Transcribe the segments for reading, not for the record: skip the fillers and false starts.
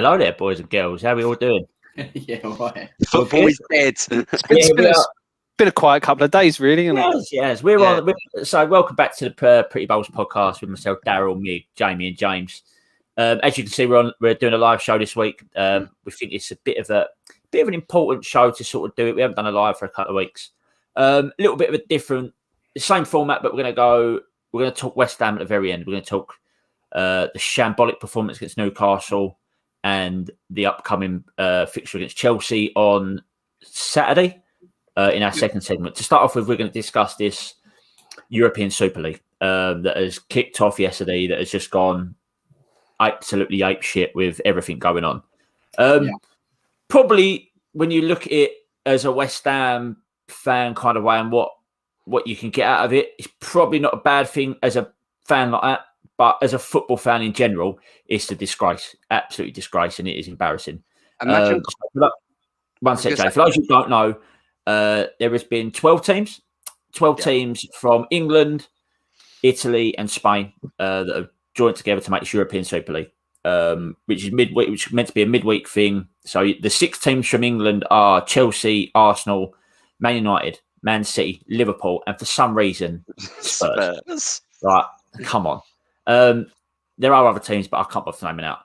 Hello there, boys and girls. How are we all doing? Yeah, right. Football is dead. Yeah, Been a quiet couple of days, really, isn't it? Yes. So welcome back to the Pretty Bowls podcast with myself, Daryl, Mig, Jamie, and James. As you can see, we're doing a live show this week. We think it's a bit of an important show to sort of do it. We haven't done a live for a couple of weeks. A little bit of a different, same format, but we're going to talk West Ham at the very end. We're going to talk the shambolic performance against Newcastle and the upcoming fixture against Chelsea on Saturday in our second segment. To start off with, we're going to discuss this European Super League that has kicked off yesterday, that has just gone absolutely ape shit with everything going on. Probably when you look at it as a West Ham fan kind of way and what you can get out of it, it's probably not a bad thing as a fan like that. But as a football fan in general, it's a disgrace, absolutely disgrace, and it is embarrassing. Imagine. One sec, Jay. For those who don't know, there has been 12 teams, teams from England, Italy, and Spain that have joined together to make this European Super League, which is midweek, which is meant to be a midweek thing. So the 6 teams from England are Chelsea, Arsenal, Man United, Man City, Liverpool, and for some reason, Spurs. Right, come on. There are other teams, but I can't bother naming out.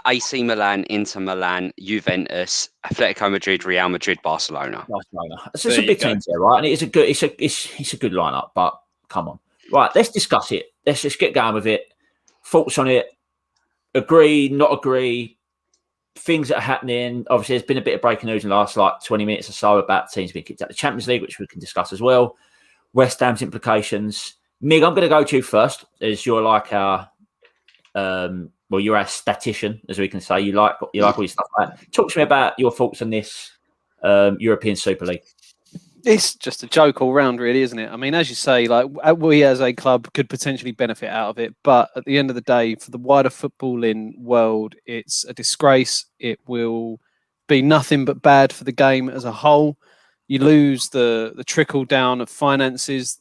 AC Milan, Inter Milan, Juventus, Atletico Madrid, Real Madrid, Barcelona. So it's a big team there, right? And it's a good lineup. But come on, right? Let's discuss it. Let's just get going with it. Thoughts on it? Agree? Not agree? Things that are happening. Obviously, there's been a bit of breaking news in the last 20 minutes or so about teams being kicked out of the Champions League, which we can discuss as well. West Ham's implications. Mig, I'm going to go to you first, as you're like our, you're our statistician, as we can say. You like all your stuff like that. Talk to me about your thoughts on this European Super League. It's just a joke all round, really, isn't it? I mean, as you say, like we as a club could potentially benefit out of it, but at the end of the day, for the wider footballing world, it's a disgrace. It will be nothing but bad for the game as a whole. You lose the trickle down of finances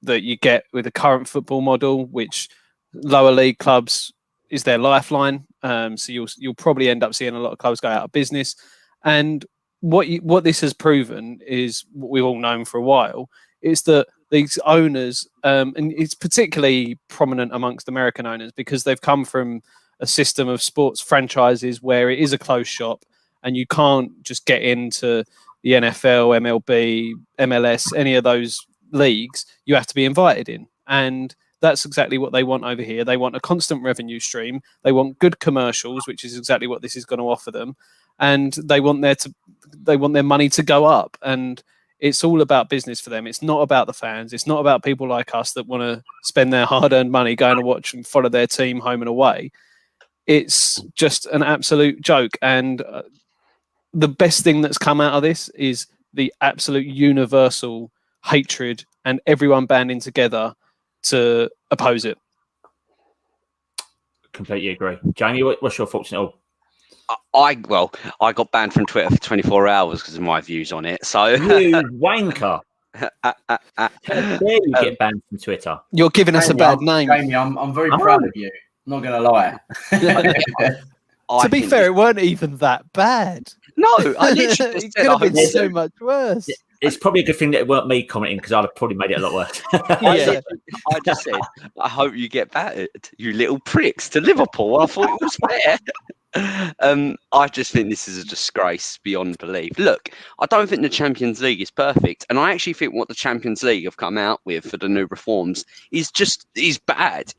that you get with the current football model, which lower league clubs is their lifeline. So you'll probably end up seeing a lot of clubs go out of business. And what this has proven is what we've all known for a while, is that these owners, and it's particularly prominent amongst American owners, because they've come from a system of sports franchises where it is a closed shop and you can't just get into the NFL, MLB, MLS, any of those leagues. You have to be invited in, and that's exactly what they want over here. They want a constant revenue stream. They want good commercials, which is exactly what this is going to offer them, and they want their money to go up. And it's all about business for them. It's not about the fans. It's not about people like us that want to spend their hard-earned money going to watch and follow their team home and away. It's just an absolute joke. And the best thing that's come out of this is the absolute universal hatred and everyone banding together to oppose it. Completely agree. Jamie, what's your thoughts on it all? I got banned from Twitter for 24 hours because of my views on it. So you wanker. How dare you get banned from Twitter? You're giving us a bad name. Jamie, I'm very proud of you. I'm not going to lie. To be fair, it weren't even that bad. No, I literally it could have been so much worse. It's probably a good thing that it weren't me commenting, because I'd have probably made it a lot worse. I just said, I hope you get battered, you little pricks, to Liverpool. I thought it was fair. I just think this is a disgrace beyond belief. Look, I don't think the Champions League is perfect, and I actually think what the Champions League have come out with for the new reforms is bad.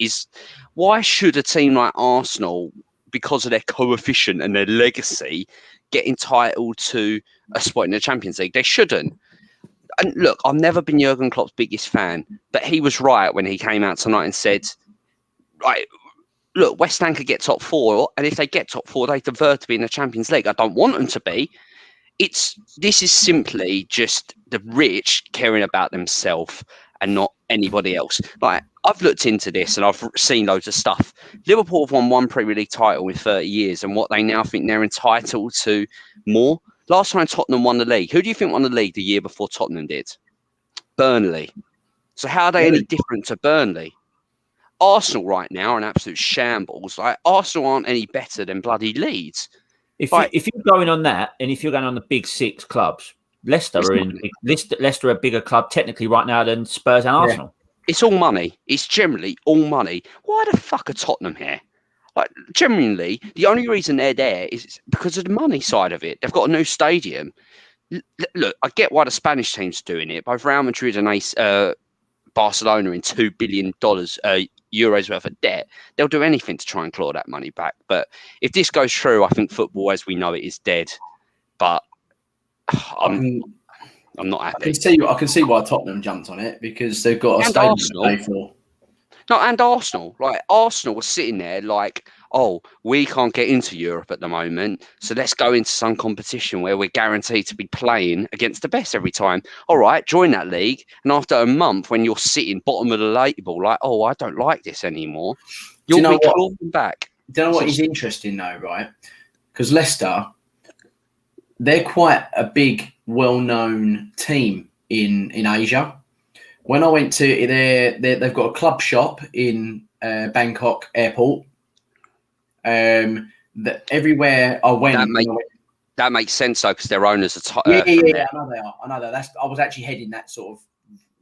Why should a team like Arsenal, because of their coefficient and their legacy, get entitled to a spot in the Champions League? They shouldn't. And look, I've never been Jurgen Klopp's biggest fan, but he was right when he came out tonight and said, right, look, West Ham could get top 4, and if they get top 4, they deserve to be in the Champions League. I don't want them to be. This is simply just the rich caring about themselves and not anybody else. Like, I've looked into this and I've seen loads of stuff. Liverpool have won one Premier League title in 30 years, and what they now think they're entitled to more. Last time Tottenham won the league, who do you think won the league the year before Tottenham did? Burnley. So how are they any different to Burnley? Arsenal right now are an absolute shambles. Like Arsenal aren't any better than bloody Leeds. If you're going on that, and if you're going on the big six clubs, Leicester are a bigger club technically right now than Spurs and Arsenal. It's all money. It's generally all money. Why the fuck are Tottenham here? Like, genuinely, the only reason they're there is because of the money side of it. They've got a new stadium. Look, I get why the Spanish team's doing it. Both Real Madrid and Barcelona in $2 billion euros worth of debt. They'll do anything to try and claw that money back. But if this goes through, I think football as we know it is dead. But I'm not happy. I can see why Tottenham jumped on it because they've got a stadium to pay for. No, and Arsenal. Like Arsenal was sitting there like, oh, we can't get into Europe at the moment, so let's go into some competition where we're guaranteed to be playing against the best every time. All right, join that league. And after a month, when you're sitting bottom of the table, like, oh, I don't like this anymore, you'll be clawing back. Do you know what is interesting though, right? Because Leicester, they're quite a big, well-known team in Asia. When I went to they've got a club shop in Bangkok airport. That everywhere I went, that makes sense though, because their owners are. I know they are. I know that. I was actually heading that sort of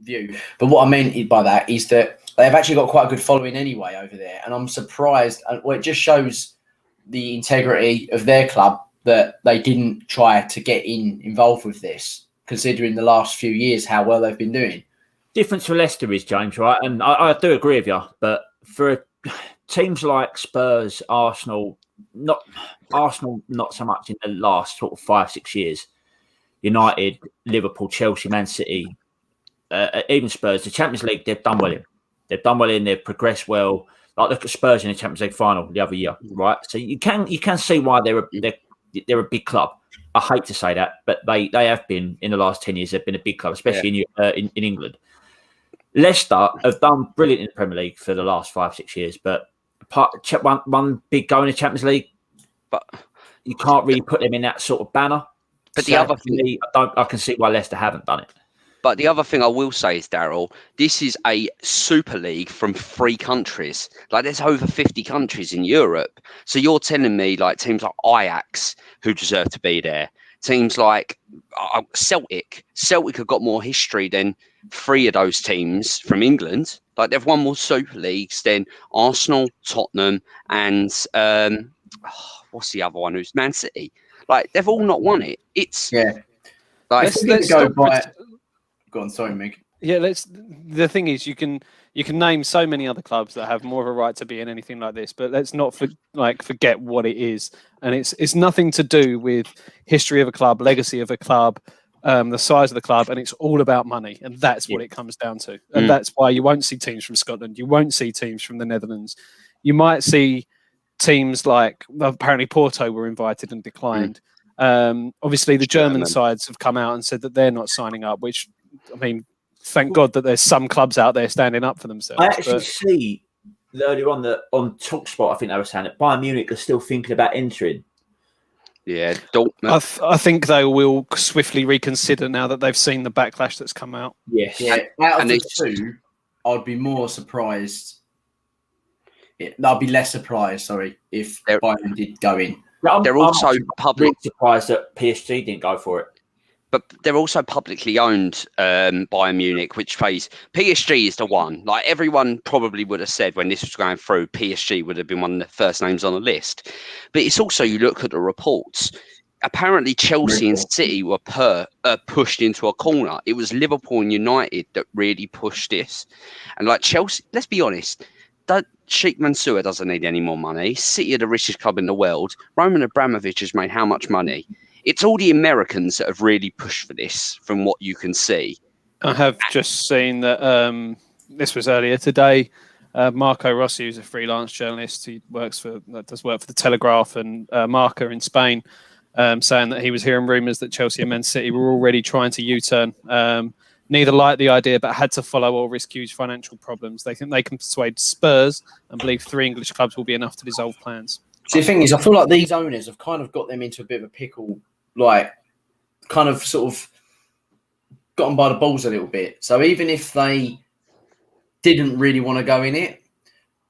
view. But what I meant by that is that they've actually got quite a good following anyway over there, and I'm surprised. Well, it just shows the integrity of their club that they didn't try to get involved with this, considering the last few years how well they've been doing. Difference for Leicester is, James, right? And I do agree with you, but for teams like Spurs, Arsenal, not so much in the last sort of 5-6 years. United, Liverpool, Chelsea, Man City, even Spurs, the Champions League, they've done well in. They've progressed well. Like look at Spurs in the Champions League final the other year, right? So you can see why they're a big club. I hate to say that, but they have been in the last 10 years. They've been a big club, especially in England. Leicester have done brilliant in the Premier League for the last 5-6 years, but one big go in the Champions League, but you can't really put them in that sort of banner. But the other thing, I can see why Leicester haven't done it. But the other thing I will say is, Daryl, this is a Super League from 3 countries. Like, there's over 50 countries in Europe. So you're telling me, like, teams like Ajax, who deserve to be there, teams like Celtic have got more history than 3 of those teams from England. Like, they've won more Super Leagues than Arsenal, Tottenham, and what's the other one? Who's Man City? Like, they've all not won it. It's Like, let's go by. Go on, sorry, Mick. Yeah, the thing is, you can name so many other clubs that have more of a right to be in anything like this, but let's not forget what it is. And it's nothing to do with history of a club, legacy of a club, the size of the club, and it's all about money. And that's what it comes down to. And that's why you won't see teams from Scotland. You won't see teams from the Netherlands. You might see teams like, apparently Porto were invited and declined. Obviously, the German sides have come out and said that they're not signing up, which, I mean, thank God that there's some clubs out there standing up for themselves. I actually see earlier on TalkSport, I think they were saying that Bayern Munich are still thinking about entering. Yeah, I think they will swiftly reconsider now that they've seen the backlash that's come out. Yes. Yeah, out of the 2, I'd be more surprised. I'd be less surprised, if Bayern did go in. They're also public. Surprised that PSG didn't go for it. But they're also publicly owned by Munich, which pays PSG is the one. Like, everyone probably would have said when this was going through, PSG would have been one of the first names on the list. But it's also, you look at the reports, apparently Chelsea and City were pushed into a corner. It was Liverpool and United that really pushed this. And like Chelsea, let's be honest, Sheikh Mansour doesn't need any more money. City are the richest club in the world. Roman Abramovich has made how much money? It's all the Americans that have really pushed for this, from what you can see. I have just seen that this was earlier today. Marco Rossi, who's a freelance journalist, he does work for the Telegraph and Marca in Spain, saying that he was hearing rumours that Chelsea and Man City were already trying to U-turn. Neither liked the idea, but had to follow or risk huge financial problems. They think they can persuade Spurs and believe 3 English clubs will be enough to dissolve plans. See, the thing is, I feel like these owners have kind of got them into a bit of a pickle, like kind of sort of got them by the balls a little bit. So even if they didn't really want to go in it,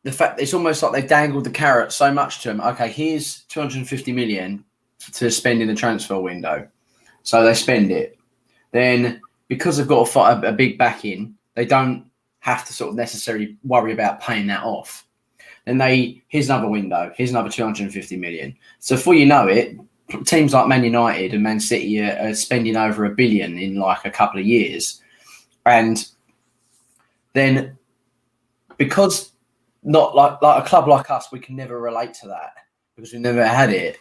the fact it's almost like they've dangled the carrot so much to them. Okay, here's 250 million to spend in the transfer window, so they spend it. Then because they've got a big back in, they don't have to sort of necessarily worry about paying that off. Then here's another window, here's another 250 million. So before you know it, teams like Man United and Man City are spending over $1 billion in like a couple of years, and then because not like a club like us, we can never relate to that because we've never had it.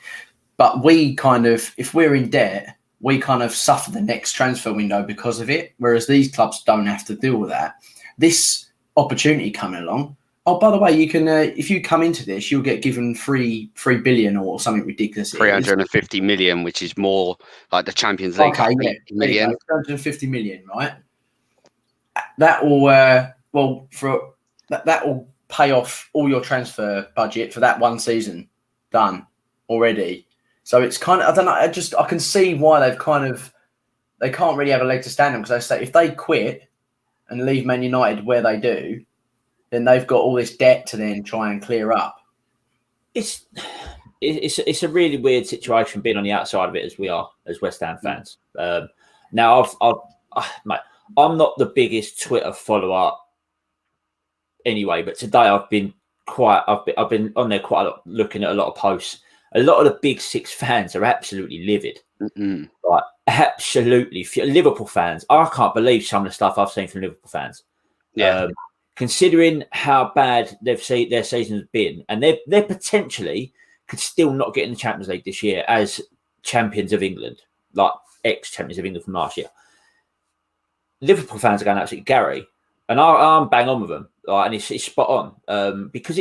But we kind of, if we're in debt, we kind of suffer the next transfer window because of it, whereas these clubs don't have to deal with that. This opportunity coming along, oh, by the way, you can if you come into this, you'll get given $3 billion or something ridiculous. 350 million, which is more like the Champions League. Okay, yeah, million. 350 million, right? That will that will pay off all your transfer budget for that one season done already. So it's kind of, I don't know, I can see why they can't really have a leg to stand on, because they say if they quit and leave Man United where they do, then they've got all this debt to then try and clear up. It's a really weird situation being on the outside of it as we are as West Ham fans. Now mate, I'm not the biggest Twitter follower anyway, but today I've been on there quite a lot, looking at a lot of posts. A lot of the Big Six fans are absolutely livid. Like, absolutely. Liverpool fans, I can't believe some of the stuff I've seen from Liverpool fans. Yeah. Considering how bad their season has been, and they're potentially could still not get in the Champions League this year as champions of England, like ex-champions of England from last year. Liverpool fans are going absolutely Gary, and I'm bang on with them, like, and it's spot on, because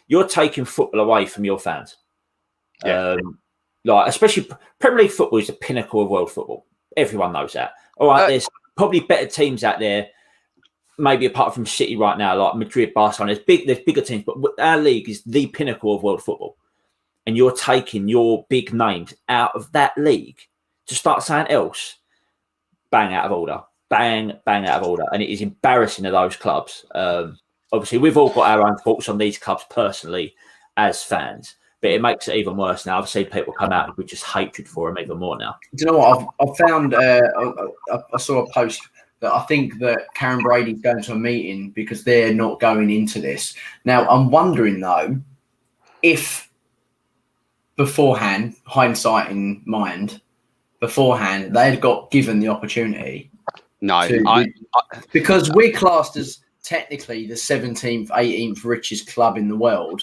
you're taking football away from your fans. Yeah. Like, especially Premier League football is the pinnacle of world football. Everyone knows that. All right, there's probably better teams out there, maybe apart from City right now, like Madrid, Barcelona. There's bigger teams, but our league is the pinnacle of world football. And you're taking your big names out of that league to start something else. Bang out of order. Bang out of order. And it is embarrassing to those clubs. Obviously, we've all got our own thoughts on these clubs personally as fans. But it makes it even worse now. I've seen people come out with just hatred for him even more now. Do you know what? I've found, I saw a post that I think that Karen Brady's going to a meeting because they're not going into this. Now, I'm wondering, though, if beforehand, hindsight in mind, beforehand, they had got given the opportunity. No. Because we're classed as technically the 17th, 18th richest club in the world.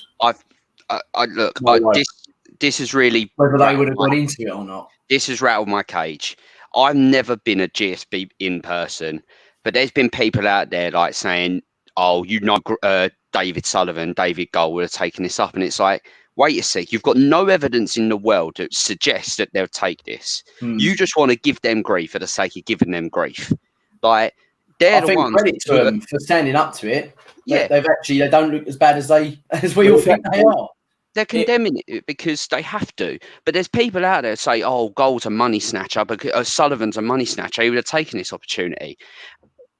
This has really, whether they would have gone into it or not. This has rattled my cage. I've never been a GSB in person, but there's been people out there like saying, "Oh, David Sullivan, David Gold would have taken this up," and it's like, wait a sec, you've got no evidence in the world that suggests that they'll take this. You just want to give them grief for the sake of giving them grief. Like, they're the ones. Credit to them for standing up to it. Yeah, they don't look as bad as we all think they are. They're condemning it because they have to. But there's people out there say, "Oh, Gold's a money snatcher, because Sullivan's a money snatcher. He would have taken this opportunity."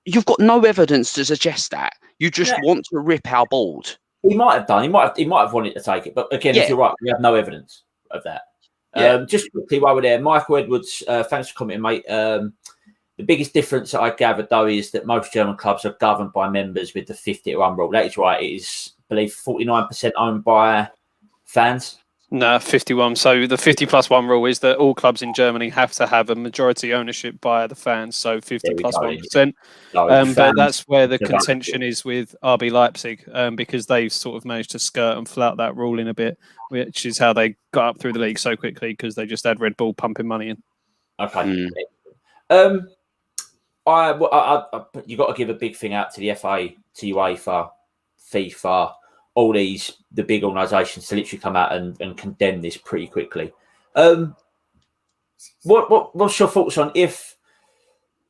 You've got no evidence to suggest that. You just want to rip our balls. He might have done. He might have wanted to take it. But again, if you're right, we have no evidence of that. Just quickly while we're there, Michael Edwards, thanks for commenting, mate. The biggest difference that I gathered, though, is that most German clubs are governed by members with the 50-to-1 rule. That is right. It is, I believe, 49% owned by fans. No, 51. So the 50+1 rule is that all clubs in Germany have to have a majority ownership by the fans. So 50 plus 1%. But that's where the contention is with RB Leipzig, because they've sort of managed to skirt and flout that rule in a bit, which is how they got up through the league so quickly, because they just had Red Bull pumping money in. Okay. You got to give a big thing out to the FA, to UEFA, FIFA, all the big organisations to literally come out and condemn this pretty quickly. What's your thoughts on if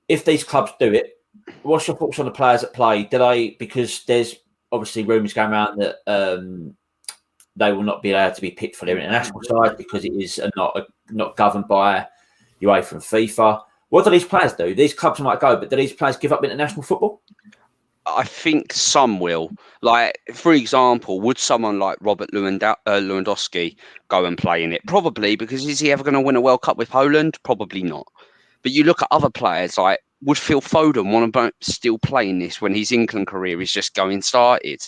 these clubs do it? What's your thoughts on the players that play? Because there's obviously rumours going around that they will not be allowed to be picked for their international side because it is not governed by UEFA and FIFA. What do these players do? These clubs might go, but do these players give up international football? I think some will. Like, for example, would someone like Robert Lewandowski go and play in it? Probably, because is he ever going to win a World Cup with Poland? Probably not. But you look at other players, like, would Phil Foden want to still play in this when his England career is just going started?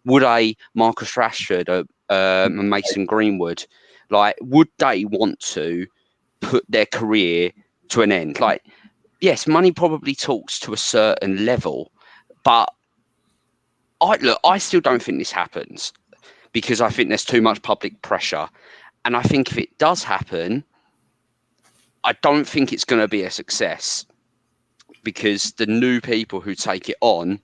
Would a Marcus Rashford, a Mason Greenwood, like, would they want to put their career to an end? Like, yes, money probably talks to a certain level, but I still don't think this happens, because I think there's too much public pressure. And I think if it does happen, I don't think it's going to be a success, because the new people who take it on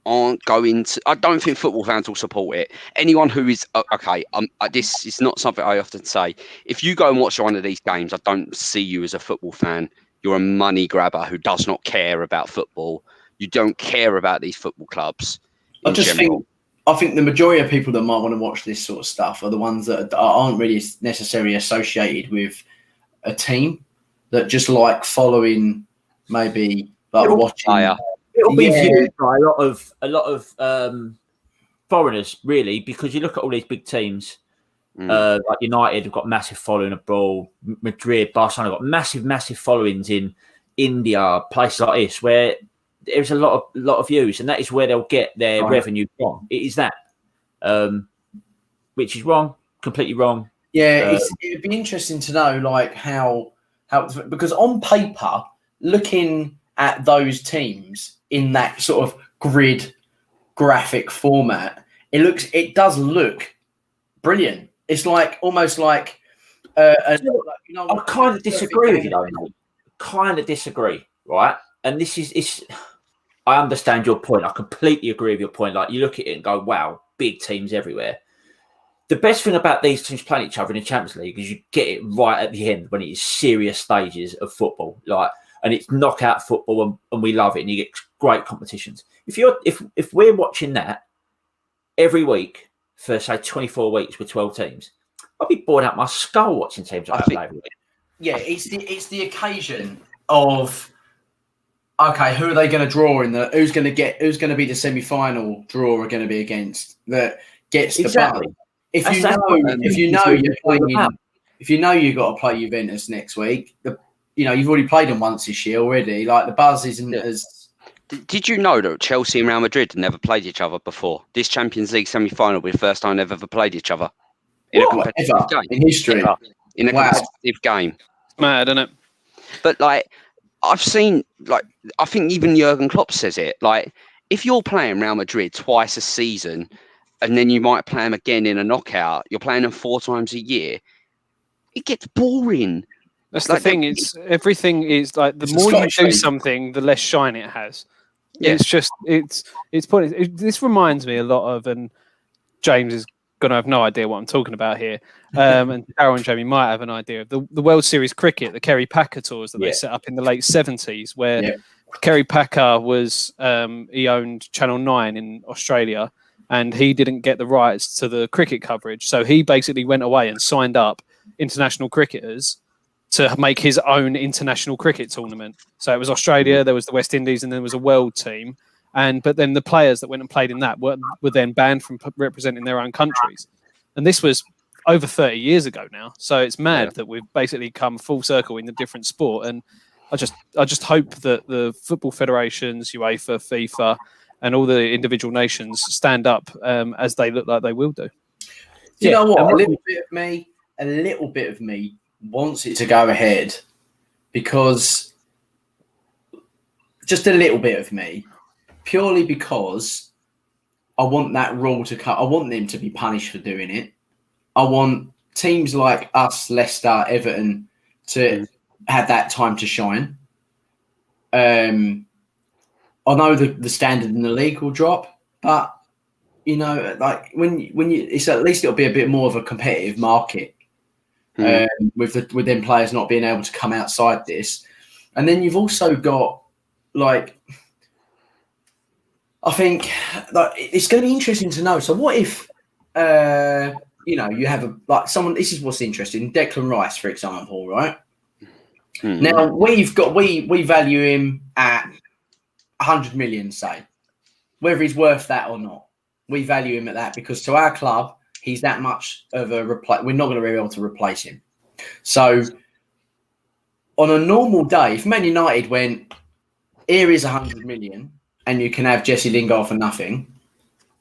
aren't going to. I don't think football fans will support it. Anyone who is okay, this is not something I often say. If you go and watch one of these games, I don't see you as a football fan. You're a money grabber who does not care about football. You don't care about these football clubs. I think the majority of people that might want to watch this sort of stuff are the ones that aren't really necessarily associated with a team, that just like following, maybe like watching. It'll be viewed by a lot of foreigners, really, because you look at all these big teams. Like United have got massive following abroad. Madrid, Barcelona have got massive followings in India, places like this, where there's a lot of views, and that is where they'll get their revenue from. It is that, which is wrong, completely wrong. Yeah, it'd be interesting to know, like how because on paper, looking at those teams in that sort of grid graphic format, it does look brilliant. It's like almost like I kind of disagree with you, though. Kind of disagree, right? And I understand your point. I completely agree with your point. Like, you look at it and go, wow, big teams everywhere. The best thing about these teams playing each other in the Champions League is you get it right at the end when it is serious stages of football, and it's knockout football, and we love it, and you get great competitions. If we're watching that every week for, say, 24 weeks with 12 teams, I'd be bored out my skull watching teams like that every week. Yeah, it's the occasion of, okay, who are they going to draw in the? Who's going to be the semi-final draw are going to be against, that gets the buzz. If you know you've got to play Juventus next week, you've already played them once this year already. Like, the buzz isn't as. Did you know that Chelsea and Real Madrid had never played each other before? This Champions League semi-final will be the first time they've ever played each other in a competitive game in history. In a competitive game. It's mad, isn't it? But like, I've seen, like, I think even Jurgen Klopp says it. Like, if you're playing Real Madrid twice a season, and then you might play them again in a knockout, you're playing them 4 times a year, it gets boring. That's like the thing. Everything is like, the more you do something, the less shine it has. Yeah. It's just it's pointless. This reminds me a lot of, and James is gonna have no idea what I'm talking about here. And Darryl and Jamie might have an idea of the World Series cricket, the Kerry Packer tours that they set up in the late 70s, where Kerry Packer was he owned Channel 9 in Australia, and he didn't get the rights to the cricket coverage, so he basically went away and signed up international cricketers to make his own international cricket tournament. So it was Australia, there was the West Indies, and then there was a world team. But then the players that went and played in that were then banned from representing their own countries. And this was over 30 years ago now. So it's mad that we've basically come full circle in the different sport. And I just hope that the football federations, UEFA, FIFA, and all the individual nations stand up as they look like they will do. You know what? A little bit of me wants it to go ahead, because just a little bit of me, purely because I want that rule to cut. I want them to be punished for doing it. I want teams like us, Leicester, Everton, to have that time to shine. I know the standard in the league will drop, but like when you, it's at least it'll be a bit more of a competitive market. With them players not being able to come outside this. And then you've also got, like, I think, like, it's going to be interesting to know. So what if you have someone, this is what's interesting, Declan Rice, for example, right? Now we value him at 100 million, say, whether he's worth that or not, we value him at that because to our club, he's that much of a replace. We're not going to be able to replace him. So on a normal day, if Man United went, here is 100 million and you can have Jesse Lingard for nothing,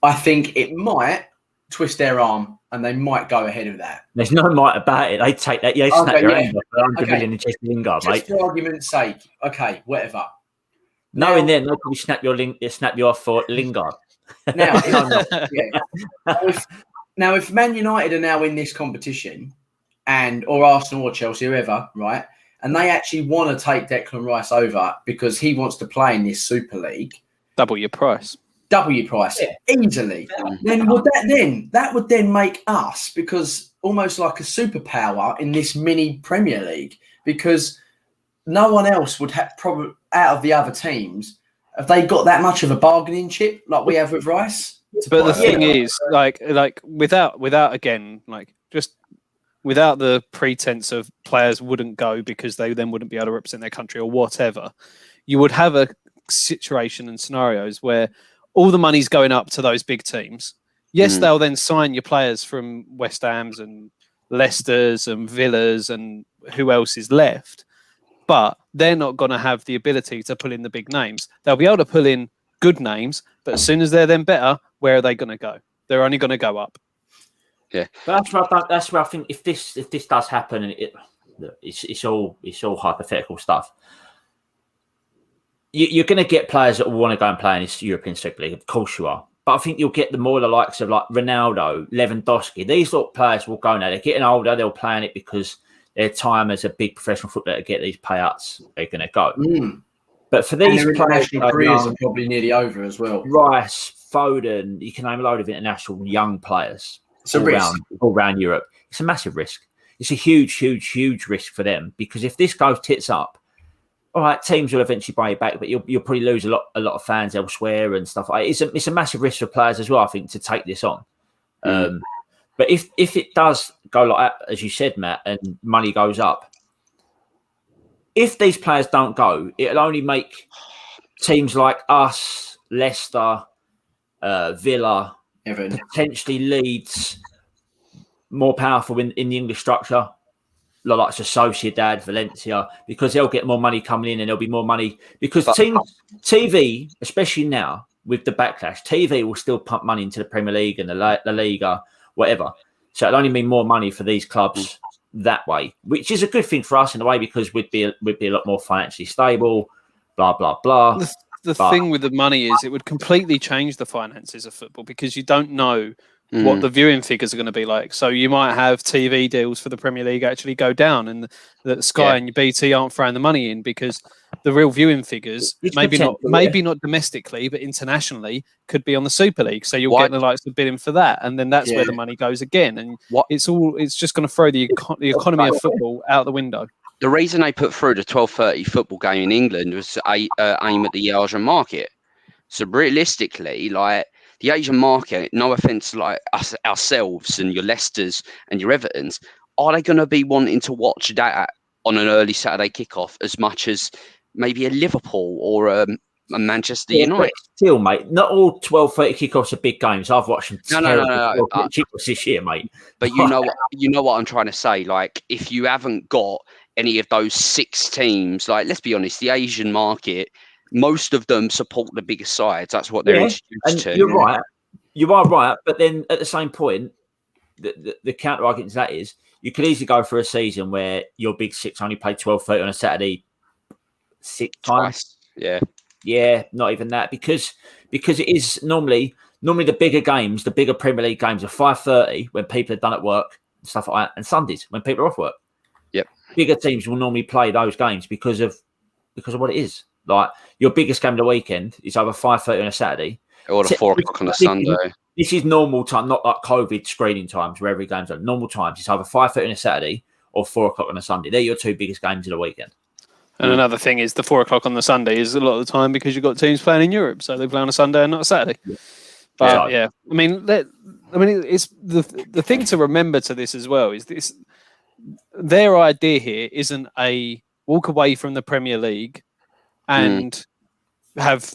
I think it might twist their arm and they might go ahead of that. There's no might about it. They take that. Yeah, snap your hand off 100 million in Jesse Lingard, mate. Just for argument's sake, okay, whatever. Knowing then, they'll probably snap you off for Lingard. Now, if Man United are now in this competition, or Arsenal or Chelsea, whoever, right, and they actually want to take Declan Rice over because he wants to play in this Super League, double your price, easily. Then that would then make us because almost like a superpower in this mini Premier League because no one else would have probably out of the other teams. Have they got that much of a bargaining chip like we have with Rice? But the thing is, like without again, like just without the pretense of players wouldn't go because they then wouldn't be able to represent their country or whatever, you would have a situation and scenarios where all the money's going up to those big teams. Yes, they'll then sign your players from West Ham's and Leicester's and Villa's and who else is left. But they're not going to have the ability to pull in the big names. They'll be able to pull in good names, but as soon as they're then better, where are they going to go? They're only going to go up. Yeah, but that's where I think if this does happen, and it's all hypothetical stuff. You're going to get players that will want to go and play in this European Super League. Of course you are. But I think you'll get the likes of like Ronaldo, Lewandowski. These sort of players will go now. They're getting older. They'll play in it because their time as a big professional footballer to get these payouts are going to go. But for these players, careers are probably nearly over as well. Rice, Foden, you can name a load of international young players all around Europe. It's a massive risk. It's a huge, huge, huge risk for them because if this goes tits up, all right, teams will eventually buy you back, but you'll probably lose a lot of fans elsewhere and stuff. It's a massive risk for players as well, I think, to take this on. But if it does go like that, as you said, Matt, and money goes up, if these players don't go, it'll only make teams like us, Leicester, Villa, Everton, potentially Leeds more powerful in the English structure, like Sociedad, Valencia, because they'll get more money coming in and there'll be more money. Because TV, especially now with the backlash, TV will still pump money into the Premier League and the La Liga, whatever. So it'll only mean more money for these clubs that way, which is a good thing for us in a way because we'd be a lot more financially stable, blah, blah, blah. The thing with the money is it would completely change the finances of football because you don't know what the viewing figures are going to be like. So you might have TV deals for the Premier League actually go down and that Sky and your BT aren't throwing the money in because the real viewing figures, maybe not domestically, but internationally, could be on the Super League. So you'll get the likes of bidding for that. And then that's where the money goes again. And it's just going to throw the economy of football out the window. The reason they put through the 12:30 football game in England was to aim at the Asian market. So realistically, like the Asian market, no offense to like us ourselves and your Leicesters and your Evertons, are they going to be wanting to watch that on an early Saturday kickoff as much as maybe a Liverpool or a Manchester United? Still, mate, not all 12:30 kickoffs are big games. I've watched some no. kickoffs this year, mate. But you know what I'm trying to say. Like, if you haven't got any of those 6 teams, like let's be honest, the Asian market, most of them support the bigger sides. That's what they're introduced to. You're right. You are right. But then at the same point, the counter argument to that is you could easily go for a season where your big 6 only play 12:30 on a Saturday 6 times. Yeah, not even that because it is normally the bigger games, the bigger Premier League games are 5:30 when people are done at work and stuff like that, and Sundays when people are off work. Yep. Bigger teams will normally play those games because of what it is. Like your biggest game of the weekend is either 5:30 on a Saturday or the 4 o'clock on a Sunday. This is normal time, not like COVID screening times where every game's on. Normal times, it's either 5:30 on a Saturday or 4 o'clock on a Sunday. They're your 2 biggest games of the weekend. And another thing is the 4 o'clock on the Sunday is a lot of the time because you've got teams playing in Europe, so they play on a Sunday and not a Saturday. But I mean, it's the thing to remember to this as well is this: their idea here isn't a walk away from the Premier League and have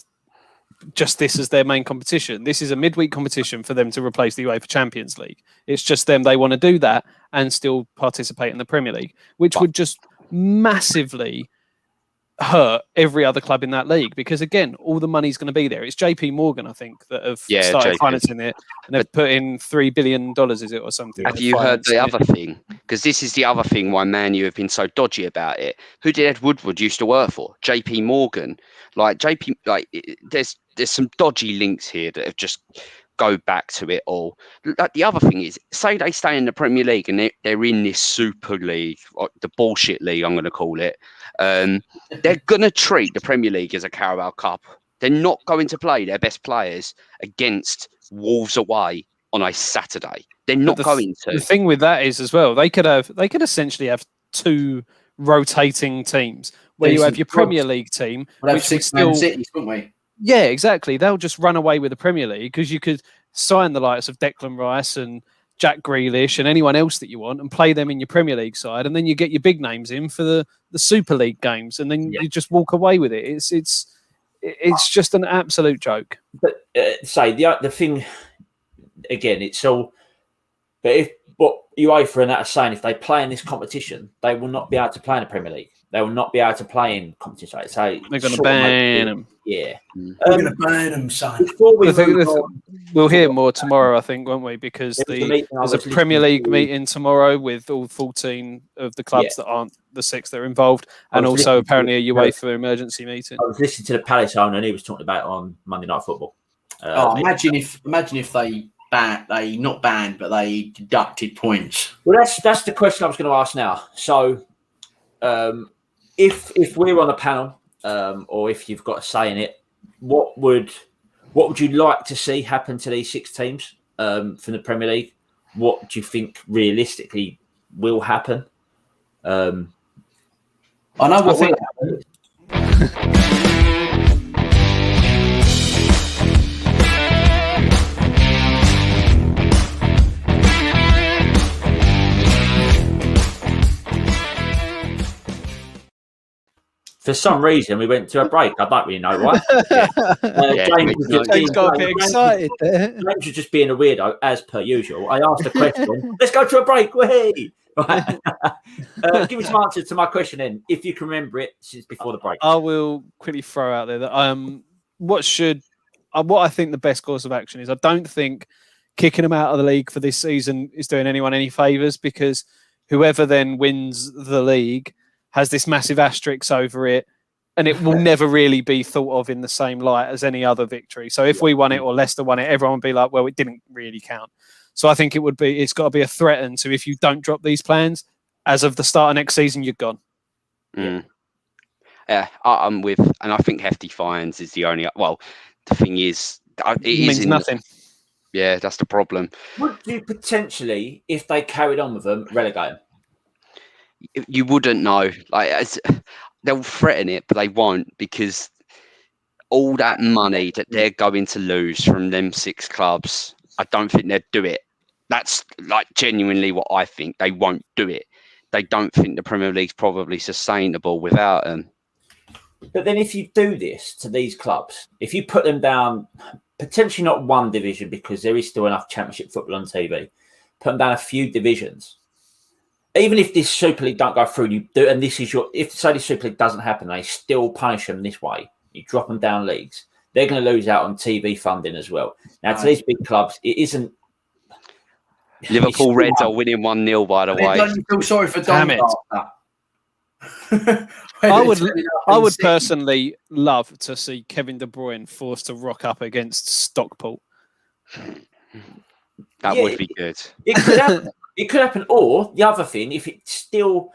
just this as their main competition. This is a midweek competition for them to replace the UEFA Champions League. It's just them. They want to do that and still participate in the Premier League, which would just massively hurt every other club in that league, because again, all the money's going to be there. It's JP Morgan, I think, that have started financing it, and they've put in $3 billion, is it, or something? Have you heard the other thing? Because this is the other thing why Man U have been so dodgy about it. Who did Ed Woodward used to work for? JP Morgan. There's some dodgy links here that have just go back to it all. Like, the other thing is, say they stay in the Premier League and they're in this Super League, or the bullshit league, I'm going to call it. They're going to treat the Premier League as a Carabao Cup. They're not going to play their best players against Wolves away on a Saturday. They're not going to. The thing with that is as well, they could essentially have two rotating teams where you have your Premier League team, we'll have 6 Man Cities, wouldn't we? Yeah, exactly. They'll just run away with the Premier League, because you could sign the likes of Declan Rice and Jack Grealish and anyone else that you want and play them in your Premier League side, and then you get your big names in for the Super League games, and then you just walk away with it. It's just an absolute joke. But the thing again, it's all. But if what UEFA and that are saying, if they play in this competition, they will not be able to play in the Premier League. They will not be able to play in competition. So they're going to ban them. Yeah, we're going to ban them, son. We'll hear more tomorrow, I think, won't we? Because there's a Premier League meeting tomorrow with all 14 of the clubs that aren't the 6 that are involved, and also apparently a UEFA emergency meeting. I was listening to the Palace owner, and he was talking about it on Monday Night Football. Imagine if they not banned, but they deducted points. Well, that's the question I was going to ask now. So, if we're on a panel, or if you've got a say in it, what would you like to see happen to these 6 teams from the Premier League? What do you think realistically will happen? I know what will happen. For some reason, we went to a break. I don't really know why. James got a bit excited there. James was just being a weirdo, as per usual. I asked a question. Let's go to a break. Way. Right. Give me some answer to my question then, if you can remember it since before the break. I will quickly throw out there that what I think the best course of action is. I don't think kicking them out of the league for this season is doing anyone any favours, because whoever then wins the league has this massive asterisk over it, and it will never really be thought of in the same light as any other victory. So if we won it or Leicester won it, everyone would be like, well, it didn't really count. So I think it's got to be a threat. So if you don't drop these plans, as of the start of next season, you're gone. Mm. Yeah, I'm with, and I think hefty fines is the only. Well, the thing is, it means nothing. Yeah, that's the problem. Would you potentially, if they carried on with them, relegate them? You wouldn't know. They'll threaten it, but they won't, because all that money that they're going to lose from them 6 clubs, I don't think they'd do it. That's genuinely what I think. They won't do it. They don't think the Premier League's probably sustainable without them. But then if you do this to these clubs, if you put them down, potentially not one division, because there is still enough Championship football on TV, put them down a few divisions. Even if this Super League don't go through, you do, and this is if say the Super League doesn't happen, they still punish them this way. You drop them down leagues, they're going to lose out on TV funding as well. Now, to these big clubs, it isn't. Liverpool Reds are winning 1-0, by the way. Don't you feel sorry for Doncaster? I would personally love to see Kevin De Bruyne forced to rock up against Stockport. That would be good. It could happen. It could happen, or the other thing, if it's still,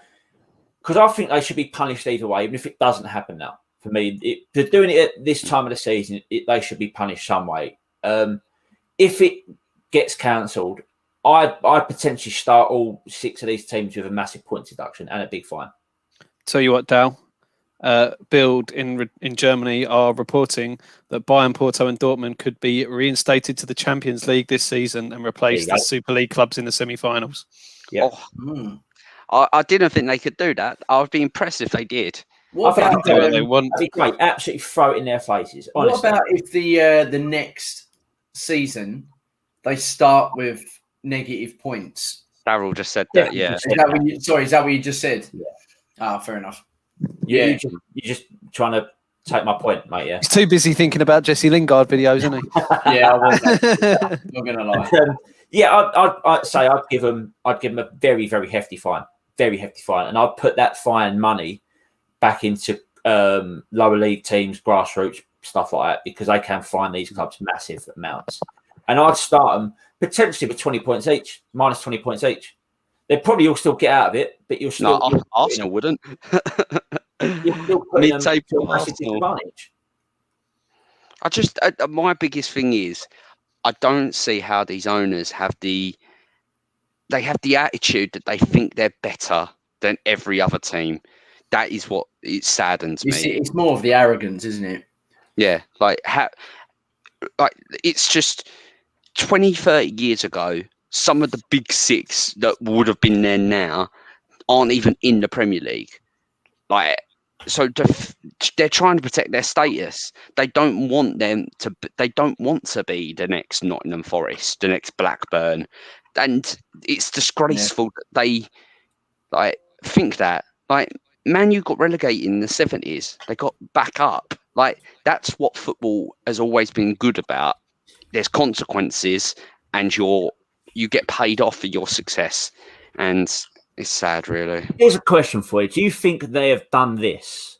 because I think they should be punished either way, even if it doesn't happen now. For me, they're doing it at this time of the season, they should be punished some way. If it gets cancelled, I'd potentially start all 6 of these teams with a massive point deduction and a big fine. Tell you what, Dal, Bild in Germany are reporting that Bayern, Porto and Dortmund could be reinstated to the Champions League this season and replace the Super League clubs in the semi-finals. Yeah. I didn't think they could do that. I would be impressed if they did. What I think about do what they want. that'd be great. Absolutely throw it in their faces. Honestly. what about if the next season they start with negative points? Darryl just said that. Yeah. Is that what you just said? Yeah. Ah, fair enough. You're just trying to take my point, mate. Yeah. He's too busy thinking about Jesse Lingard videos, isn't he? Yeah, I was. Not gonna lie. I'd say I'd give him a very, very hefty fine, and I'd put that fine money back into lower league teams, grassroots stuff like that, because they can find these clubs massive amounts, and I'd start them potentially with 20 points each, minus 20 points each. They'd probably all still get out of it, but you'll still. No, Arsenal wouldn't. You're still putting them to a massive Arsenal. disadvantage. My biggest thing is, I don't see how these owners have the attitude that they think they're better than every other team. That is what it saddens me. It's more of the arrogance, isn't it? Yeah, like it's just 20, 30 years ago, some of the big six that would have been there now aren't even in the Premier League. Like, so they're trying to protect their status. They don't want to be the next Nottingham Forest, the next Blackburn, and it's disgraceful that they think that. Like, Man U got relegated in the 70s. They got back up. Like, that's what football has always been good about. There's consequences, and you get paid off for your success. And it's sad, really. Here's a question for you. Do you think they have done this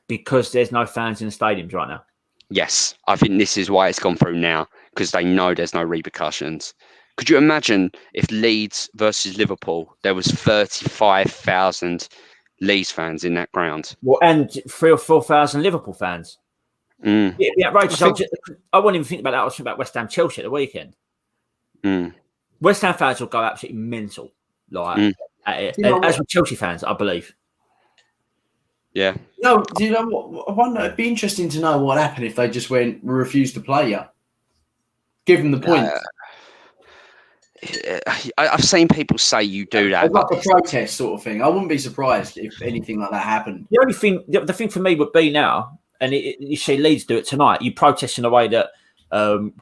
because there's no fans in the stadiums right now? Yes. I think this is why it's gone through now, because they know there's no repercussions. Could you imagine if Leeds versus Liverpool, there was 35,000 Leeds fans in that ground? Well, and 3,000 or 4,000 Liverpool fans. It'd be outrageous. I wouldn't even think about that. I was thinking about West Ham Chelsea at the weekend. West Ham fans will go absolutely mental, at it. As with Chelsea fans, I believe. Yeah. No, do you know what? I wonder. It'd be interesting to know what happened if they just went, we refuse to play you. Give them the point. I've seen people say you do that. Like a protest sort of thing. I wouldn't be surprised if anything like that happened. The thing for me would be now, and you see Leeds do it tonight, you protest in a way that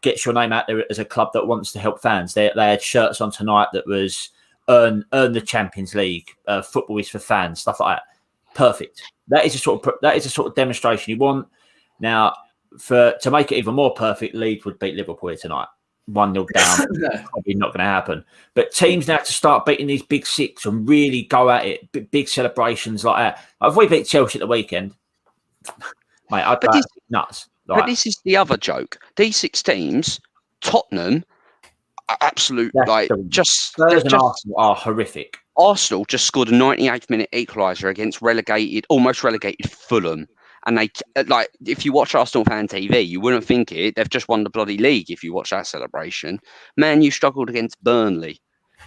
gets your name out there as a club that wants to help fans. They had shirts on tonight that was earn the Champions League, football is for fans, stuff like that. Perfect. That is a sort of demonstration you want. Now, to make it even more perfect, Leeds would beat Liverpool here tonight. 1-0 down, probably not going to happen. But teams now to start beating these big six and really go at it, big celebrations like that. If we beat Chelsea at the weekend, mate, I'd be nuts. But this is the other joke. These six teams, Tottenham, are absolute Spurs and Arsenal are horrific. Arsenal just scored a 98th minute equaliser against almost relegated Fulham. And they, if you watch Arsenal fan TV, you wouldn't think it. They've just won the bloody league if you watch that celebration. Man, you struggled against Burnley.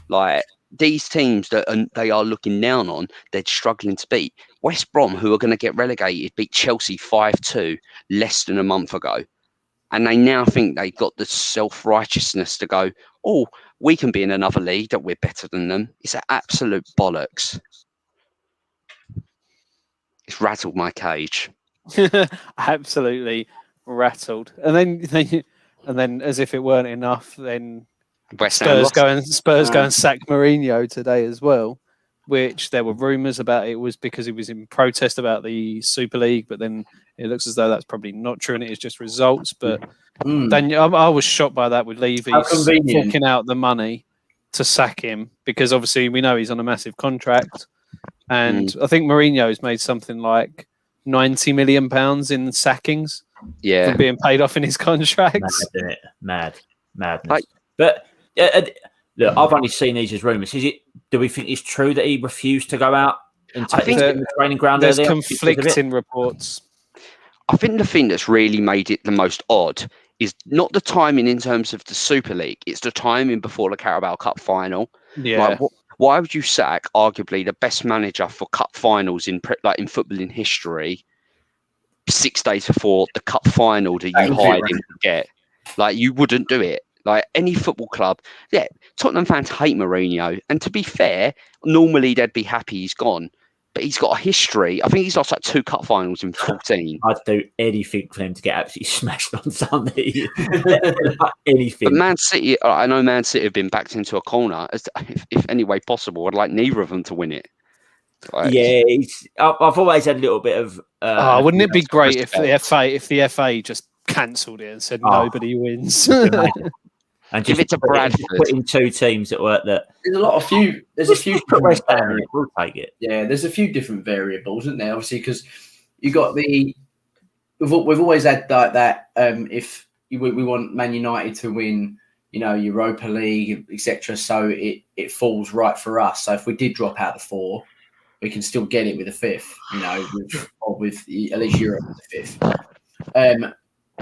Like, these teams that they are looking down on, they're struggling to beat. West Brom, who are going to get relegated, beat Chelsea 5-2 less than a month ago. And they now think they've got the self-righteousness to go, oh, we can be in another league, that we're better than them. It's an absolute bollocks. It's rattled my cage. Absolutely rattled. And then as if it weren't enough, then Spurs go and sack Mourinho today as well, which there were rumours about it was because he was in protest about the Super League, but then it looks as though that's probably not true and it is just results. But then I was shocked by that with Levy forking out the money to sack him, because obviously we know he's on a massive contract, and I think Mourinho's made something like £90 million in sackings, for being paid off in his contracts. Madness. But look, I've only seen these as rumours. Do we think it's true that he refused to go out and take the training ground? There's conflicting reports. I think the thing that's really made it the most odd is not the timing in terms of the Super League. It's the timing before the Carabao Cup final. Yeah. Why would you sack arguably the best manager for cup finals in football in history 6 days before the cup final that you hide in to get? Like, you wouldn't do it. Like, any football club, Tottenham fans hate Mourinho, and to be fair, normally they'd be happy he's gone. but he's got a history. I think he's lost like 2 cup finals in 14. I'd do anything for him to get absolutely smashed on Sunday. Anything. But Man City, I know Man City have been backed into a corner. If any way possible, I'd like neither of them to win it. Like, yeah, I've always had a little bit of. Wouldn't it be great if the FA just cancelled it and said nobody wins? And give it to Bradford. Put in 2 teams that work that. There's a few. Put West Ham in it. We'll take it. Yeah, there's a few different variables, isn't there? Obviously, because you got we've always had that. If we want Man United to win, Europa League, etc. So it falls right for us. So if we did drop out the 4, we can still get it with a 5th. With at least Europe with the 5th.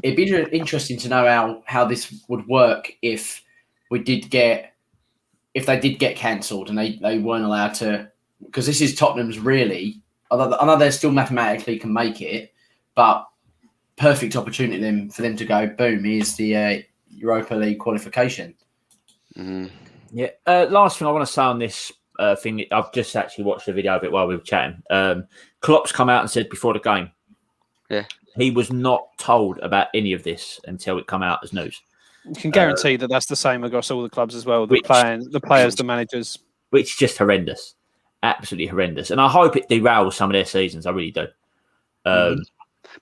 It'd be interesting to know how this would work if they did get cancelled and they weren't allowed to, because this is Tottenham's really. I know they still mathematically can make it, but perfect opportunity then for them to go boom. Here's the Europa League qualification. Mm-hmm. Yeah. Last thing I want to say on this thing, I've just actually watched the video of it while we were chatting. Klopp's come out and said before the game, he was not told about any of this until it come out as news. You can guarantee that that's the same across all the clubs as well. The players, the managers. Which is just horrendous. Absolutely horrendous. And I hope it derails some of their seasons. I really do. But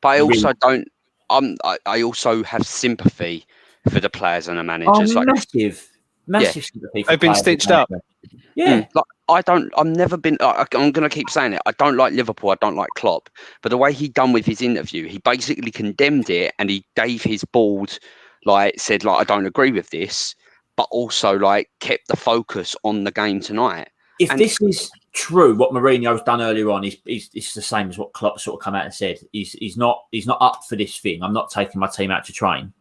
I also don't. I also have sympathy for the players and the managers. Massive sympathy. They've been stitched up. Yeah. I've never been. I'm going to keep saying it. I don't like Liverpool. I don't like Klopp. But the way he done with his interview, he basically condemned it and he gave his board, said I don't agree with this, but also kept the focus on the game tonight. If this is true, what Mourinho's done earlier on is the same as what Klopp sort of come out and said. He's not up for this thing. I'm not taking my team out to train.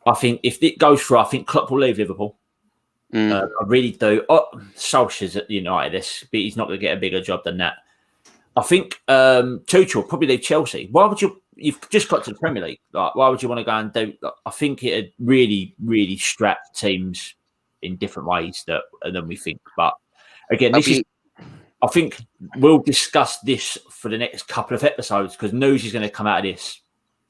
I think if it goes through, I think Klopp will leave Liverpool. I really do. Solskjaer's at United, but he's not going to get a bigger job than that. I think Tuchel probably leave Chelsea. Why would you? You've just got to the Premier League. Why would you want to go and do? I think it'd really, really strap teams in different ways than we think. But again, I think we'll discuss this for the next couple of episodes because news is going to come out of this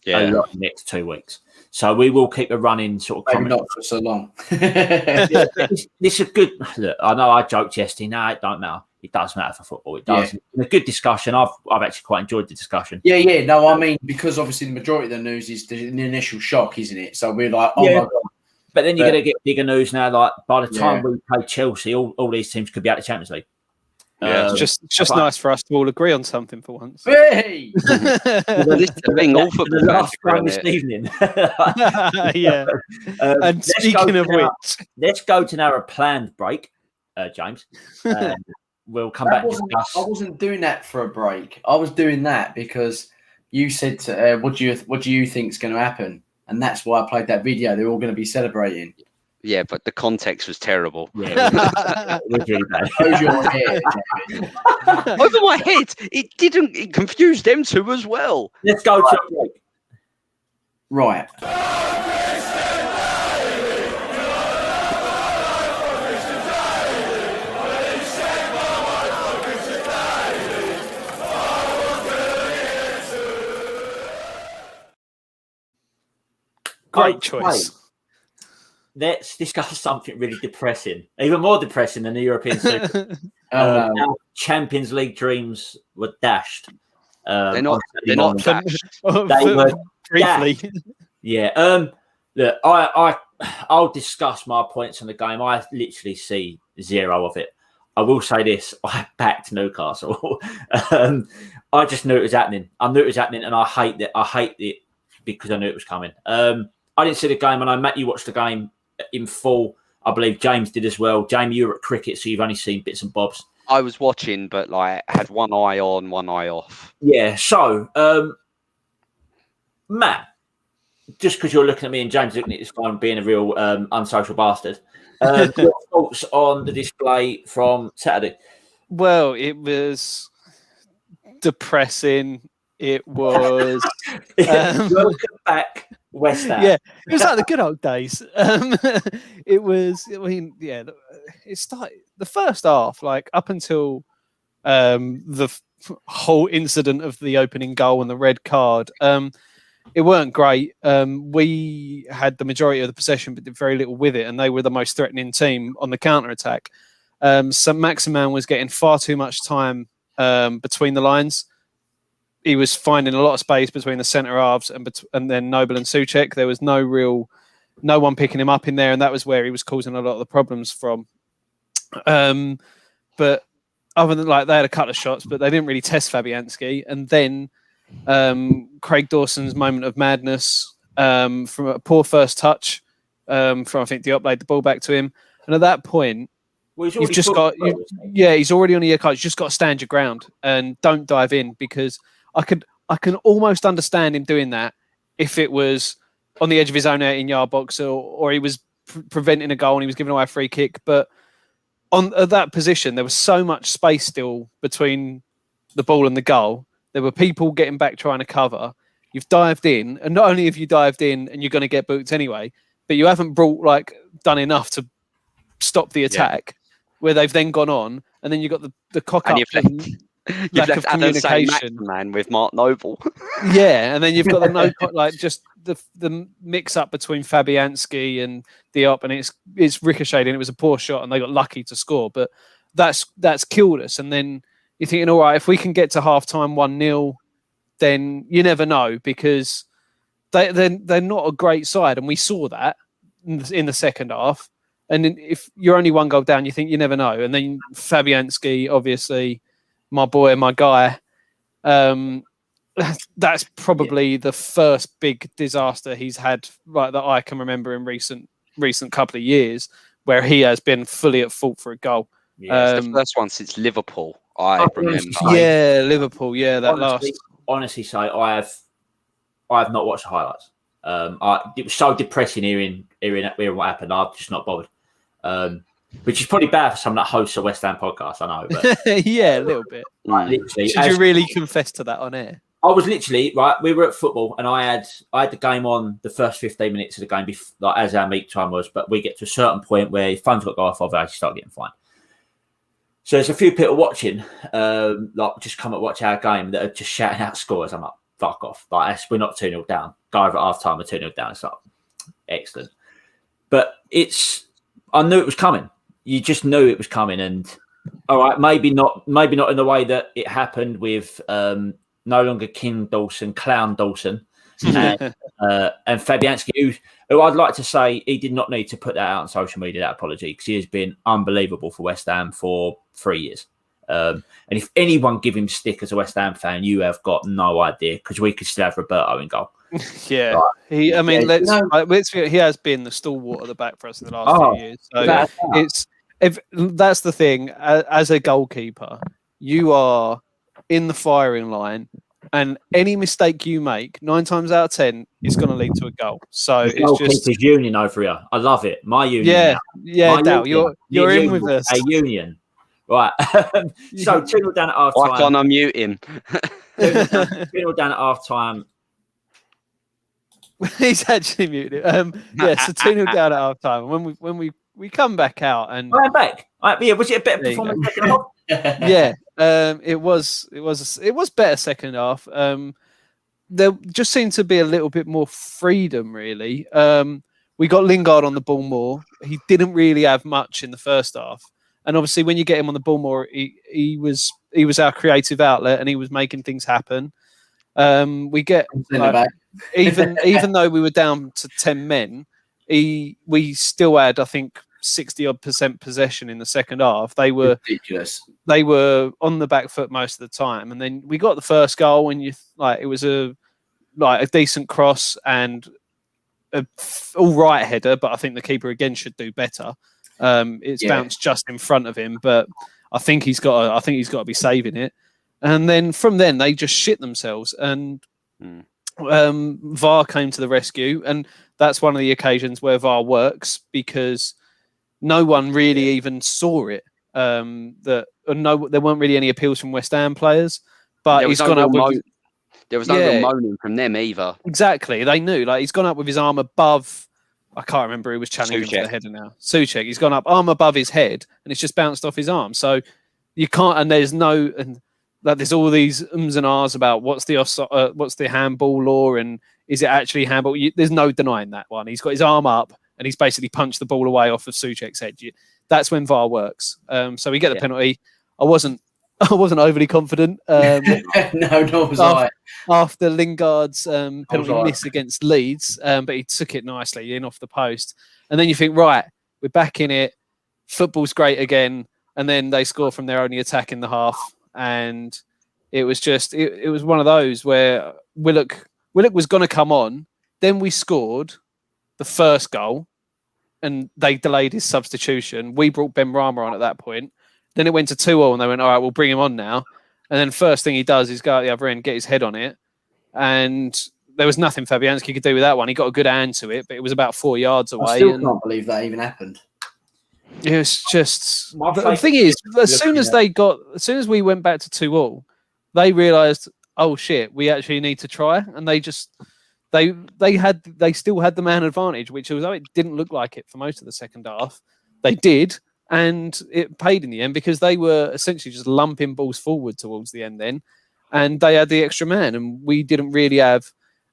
a lot in the next 2 weeks. So we will keep a running sort of comment. Maybe not for so long. This is a good look. I know I joked yesterday. No, it don't matter. It does matter for football. It does. Yeah. It's a good discussion. I've actually quite enjoyed the discussion. Yeah. No, I mean, because obviously the majority of the news is the initial shock, isn't it? So we're like, my God. But then you're going to get bigger news now. By the time we play Chelsea, all these teams could be out of the Champions League. Yeah, it's just nice for us to all agree on something for once. Hey! This is the thing, all football last game this evening. And speaking of which, let's go to now a planned break, James. We'll come back. I wasn't doing that for a break. I was doing that because you said, "What do you think is going to happen?" And that's why I played that video. They're all going to be celebrating. Yeah, but the context was terrible. Yeah, it was really bad. Over my head. It confused them two as well. Let's go to a break. Right. Great choice. Let's discuss something really depressing, even more depressing than the European Super. Our Champions League dreams were dashed. They're not dashed. They were briefly. Dashed. Yeah. Look, I'll discuss my points on the game. I literally see zero of it. I will say this: I backed Newcastle. I just knew it was happening. I knew it was happening, and I hate it. I hate it because I knew it was coming. I didn't see the game, and I met you watched the game in full. I believe James did as well. Jamie, you were at cricket, so you've only seen bits and bobs. I was watching, but had one eye on, one eye off. Yeah. So, Matt, just because you're looking at me and James looking at this phone, being a real unsocial bastard, your thoughts on the display from Saturday? Well, it was depressing. It was welcome back. West Ham. Yeah, it was like the good old days. It was. I mean, yeah. It started the first half, up until the whole incident of the opening goal and the red card. It weren't great. We had the majority of the possession, but did very little with it, and they were the most threatening team on the counter attack. So Maximan was getting far too much time between the lines. He was finding a lot of space between the centre halves and then Noble and Souček. There was no one picking him up in there, and that was where he was causing a lot of the problems from. But other than they had a couple of shots, but they didn't really test Fabianski. And then Craig Dawson's moment of madness from a poor first touch from I think Diop laid the ball back to him, and at that point. Well, he's already on the card. You just got to stand your ground and don't dive in, because I can almost understand him doing that if it was on the edge of his own 18-yard box or he was preventing a goal and he was giving away a free kick. But at that position, there was so much space still between the ball and the goal. There were people getting back trying to cover. You've dived in, and not only have you dived in and you're going to get booked anyway, but you haven't done enough to stop the attack. Where they've then gone on, and then you've got the cock up and lack of communication. Man with Mark Noble. Yeah, and then you've got just the mix up between Fabianski and Diop, and it's ricocheted. It was a poor shot, and they got lucky to score, but that's killed us. And then you're thinking, all right, if we can get to half time 1-0, then you never know, because they're not a great side, and we saw that in the second half. And if you're only one goal down, you think you never know. And then Fabianski, obviously, my boy, my guy, that's probably the first big disaster he's had that I can remember in recent couple of years, where he has been fully at fault for a goal. Yeah, it's the first one since Liverpool, I remember. Yeah, Liverpool. Yeah, honestly, I have not watched the highlights. It was so depressing hearing what happened. I've just not bothered. Which is probably bad for someone that hosts a West Ham podcast, I know. But, yeah, a little bit. Literally, should you really confess to that on air? I was literally we were at football, and I had the game on the first 15 minutes of the game, as our meet time was. But we get to a certain point where if phones got to go off, I start getting fined. So there's a few people watching, just come and watch our game that are just shouting out scores. I'm like, fuck off! We're not 2-0 down. Go over at half time, we're 2-0 down. It's like excellent, but I knew it was coming. You just knew it was coming, and all right, maybe not in the way that it happened with no longer King Dawson, Clown Dawson, and Fabianski, who I'd like to say he did not need to put that out on social media, that apology, because he has been unbelievable for West Ham for 3 years. And if anyone give him stick as a West Ham fan, you have got no idea, because we could still have Roberto in goal. Yeah, he has been the stalwart at the back for us in the last few years. So that's the thing. As a goalkeeper, you are in the firing line, and any mistake you make, 9 times out of 10, is going to lead to a goal. So it's goalkeepers just union over here. I love it. My union. Yeah, Dal, you're in with us. A union. Right. So 2-0 down at half time. Why can't I mute him? 2-0 down at half time. He's actually muted. So 2-0 down at half time. When we come back out, and I'm back. Was it a better performance second half? Yeah. It was better second half. There just seemed to be a little bit more freedom, really. We got Lingard on the ball more. He didn't really have much in the first half. And obviously, when you get him on the ball more, he was our creative outlet, and he was making things happen. We get even though we were down to 10 men, we still had, I think, 60% possession in the second half. They were ridiculous. They were on the back foot most of the time, and then we got the first goal, and it was a decent cross and a all right header, but I think the keeper again should do better. It's bounced just in front of him, but I think he's got to be saving it. And then from then they just shit themselves, and VAR came to the rescue, and that's one of the occasions where VAR works, because no one really even saw it. There weren't really any appeals from West Ham players, but he's gone up with. There was no real moaning from them either. Exactly, they knew. He's gone up with his arm above. I can't remember who was challenging him for the header now. Souček. He's gone up arm above his head, and it's just bounced off his arm. So you can't. And there's no. And that there's all these ums and ahs about what's the handball law and is it actually handball. There's no denying that one. He's got his arm up and he's basically punched the ball away off of Souček's head. That's when VAR works. So we get the penalty. I wasn't overly confident. No, nor was I. After Lingard's penalty miss against Leeds, but he took it nicely in off the post. And then you think, right, we're back in it. Football's great again. And then they score from their only attack in the half. And it was just, it was one of those where Willock was going to come on. Then we scored the first goal and they delayed his substitution. We brought Ben Rama on at that point. Then it went to 2-2 and they went, all right, we'll bring him on now. And then first thing he does is go out the other end, get his head on it. And there was nothing Fabianski could do with that one. He got a good hand to it, but it was about 4 yards away. I still can't believe that even happened. It was just the thing is, as soon as we went back to 2-2, they realised, oh shit, we actually need to try, and they still had the man advantage, which although it didn't look like it for most of the second half, they did, and it paid in the end because they were essentially just lumping balls forward towards the end then, and they had the extra man, and we didn't really have.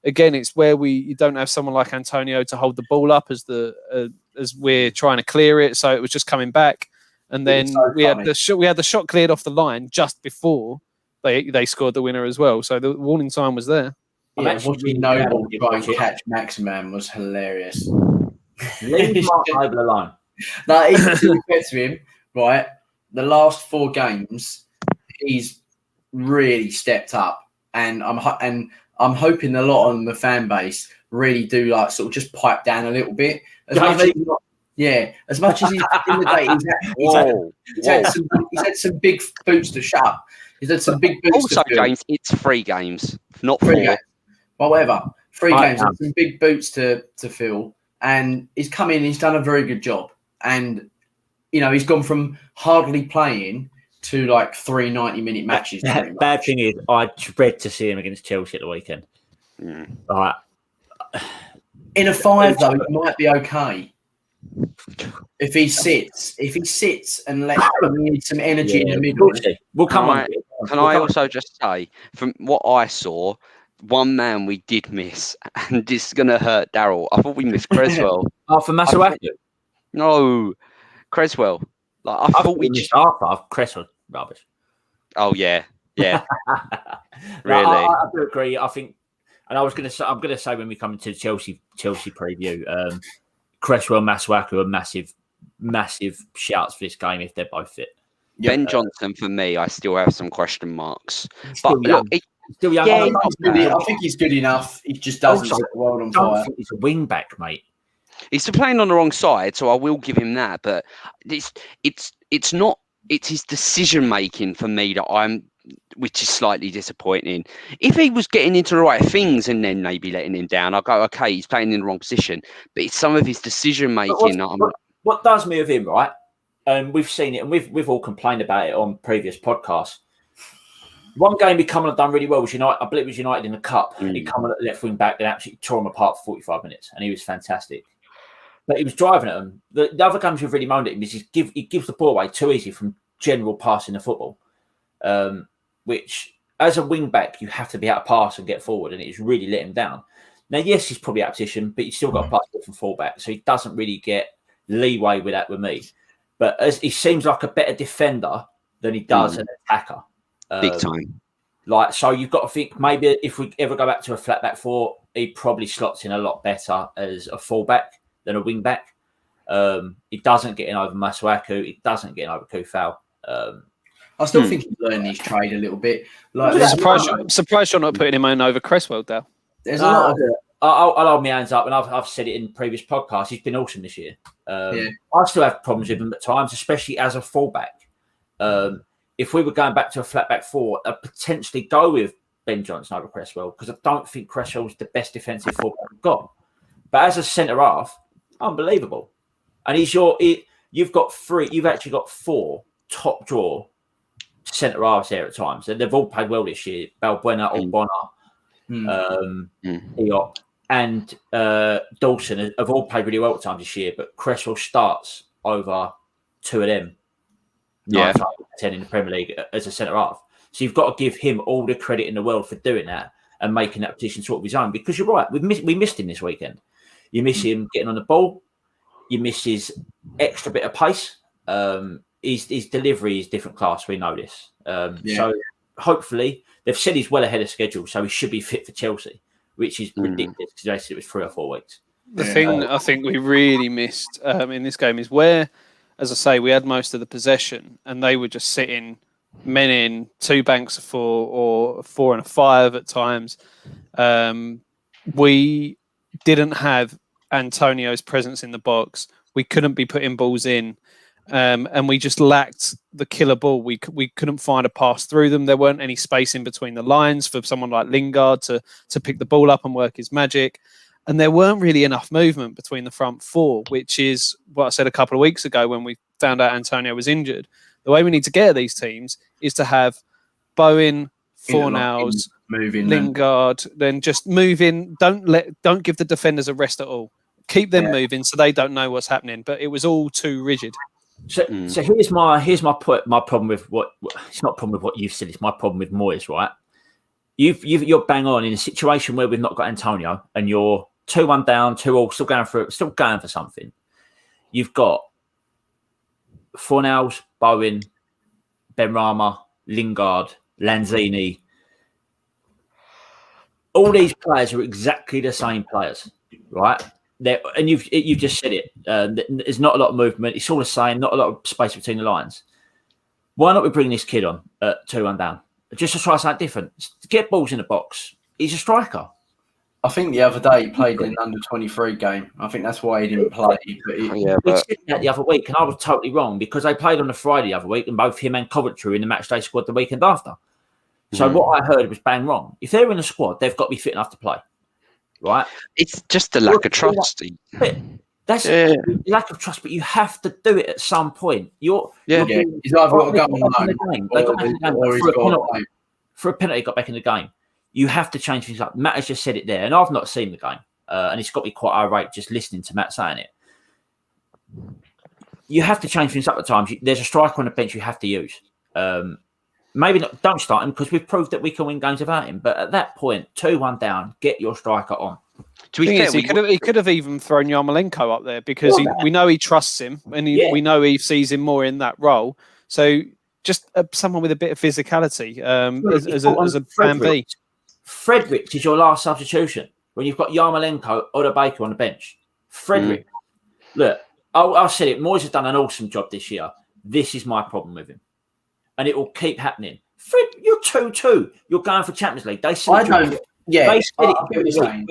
Again, it's where you don't have someone like Antonio to hold the ball up as we're trying to clear it. So it was just coming back, and then we had the shot cleared off the line just before they scored the winner as well. So the warning time was there. Yeah, watching Noble try and catch Maximan was hilarious. Leave Mark over the line. No, even to respect to him, right? The last 4 games, he's really stepped up, and I'm hoping a lot on the fan base really do like sort of just pipe down a little bit. As much as he's in the day, he's had some big boots to shut up. He's had some big boots also, to fill. James, it's 3 games, not 4. Games. Well, whatever. 3 games, some big boots to fill. And he's come in, he's done a very good job. And, he's gone from hardly playing to like 3 90-minute matches. Bad thing is, I dread to see him against Chelsea at the weekend. Right. In a 5, though, it might be okay. If he sits and lets some energy in the middle. We'll come on. Can I also just say, from what I saw, one man we did miss, and this is going to hurt Daryl. I thought we missed Creswell. For Masuaku? No, Creswell. I thought we missed Arthur. Creswell rubbish. Oh yeah. Really. I do agree. I think, and I'm going to say when we come into the Chelsea preview, Cresswell and Masuaku are massive shouts for this game if they're both fit. Ben Johnson, for me, I still have some question marks. But look, still young. Yeah, I think he's good enough. He just doesn't set the world on fire. He's a wing back, mate. He's still playing on the wrong side, so I will give him that. But it's not. It's his decision making for me which is slightly disappointing. If he was getting into the right things and then maybe letting him down, I'll go, okay, he's playing in the wrong position. But it's some of his decision making. What does me with him, right? And we've seen it, and we've all complained about it on previous podcasts. One game he come on and done really well was United. I believe it was United in the Cup. He come on at left wing back and absolutely tore him apart for 45 minutes, and he was fantastic. But he was driving at them. The other games we've really moaned at him is he gives the ball away too easy from general passing the football, which as a wing back you have to be able to pass and get forward, and it's really let him down. Now, yes, he's probably out of position, but he's still got a pass from fullback, so he doesn't really get leeway with that with me. But he seems like a better defender than he does an attacker. Big time. So you've got to think maybe if we ever go back to a flat back 4, he probably slots in a lot better as a fullback than a wing back. He doesn't get in over Masuaku. He doesn't get in over Kufal. I still think he's learning his trade a little bit. I'm surprised you're not putting him in over Cresswell, Dale. There's a lot of it. I'll hold my hands up, and I've said it in previous podcasts. He's been awesome this year. I still have problems with him at times, especially as a fullback. If we were going back to a flat back 4, I'd potentially go with Ben Johnson over Cresswell because I don't think Cresswell's the best defensive fullback we've got. But as a centre half, unbelievable. And you've actually got 4 top draw centre halves there at times, and they've all played well this year. Balbuena, Ogbonna, Eop, and Dawson have all played really well at times this year. But Cresswell starts over 2 of them. 9 times out of 10 in the Premier League as a centre half. So you've got to give him all the credit in the world for doing that and making that position sort of his own. Because you're right, we missed him this weekend. You miss him getting on the ball. You miss his extra bit of pace. His delivery is different class. We know this. So hopefully they've said he's well ahead of schedule, so he should be fit for Chelsea, which is ridiculous because they said it was 3 or 4 weeks. The thing I think we really missed in this game is where, as I say, we had most of the possession and they were just sitting men in 2 banks of 4 or 4 and a 5 at times. We didn't have Antonio's presence in the box. We couldn't be putting balls in. And we just lacked the killer ball. We couldn't find a pass through them. There weren't any space in between the lines for someone like Lingard to pick the ball up and work his magic. And there weren't really enough movement between the front 4, which is what I said a couple of weeks ago when we found out Antonio was injured. The way we need to get at these teams is to have Bowen, Fornals, Lingard, then just move in. Don't give the defenders a rest at all. Keep them moving so they don't know what's happening. But it was all too rigid. So here's my problem with what it's not a problem with what you've said. It's my problem with Moyes, right? You're bang on in a situation where we've not got Antonio and you're 2-1 down, 2-2, still going for something. You've got Fornals, Bowen, Benrahma, Lingard, Lanzini. All these players are exactly the same players, right? And you've just said it. There's not a lot of movement. It's all the same. Not a lot of space between the lines. Why not we bring this kid on at 2-1 down just to try something different? Get balls in the box. He's a striker. I think the other day he played in an under-23 game. I think that's why he didn't play. We said that the other week, and I was totally wrong because they played on the Friday the other week, and both him and Coventry in the match day squad the weekend after. So what I heard was bang wrong. If they're in the squad, they've got to be fit enough to play. Right, it's just the lack of trust. That's lack of trust, but you have to do it at some point. He's either got to go on loan for a penalty. Got back in the game. You have to change things up. Matt has just said it there, and I've not seen the game, and it's got me quite irate just listening to Matt saying it. You have to change things up at times. There's a striker on the bench you have to use. Maybe not. Don't start him because we've proved that we can win games without him. But at that point, 2-1 down, get your striker on. To be fair, he could have even thrown Yarmolenko up there because we know he trusts him and we know he sees him more in that role. So just someone with a bit of physicality as a plan B. Frederick is your last substitution when you've got Yarmolenko or Baker on the bench. Frederick, look, I said it. Moyes has done an awesome job this year. This is my problem with him. And it will keep happening. Fred, you're 2-2. You're going for Champions League. They said they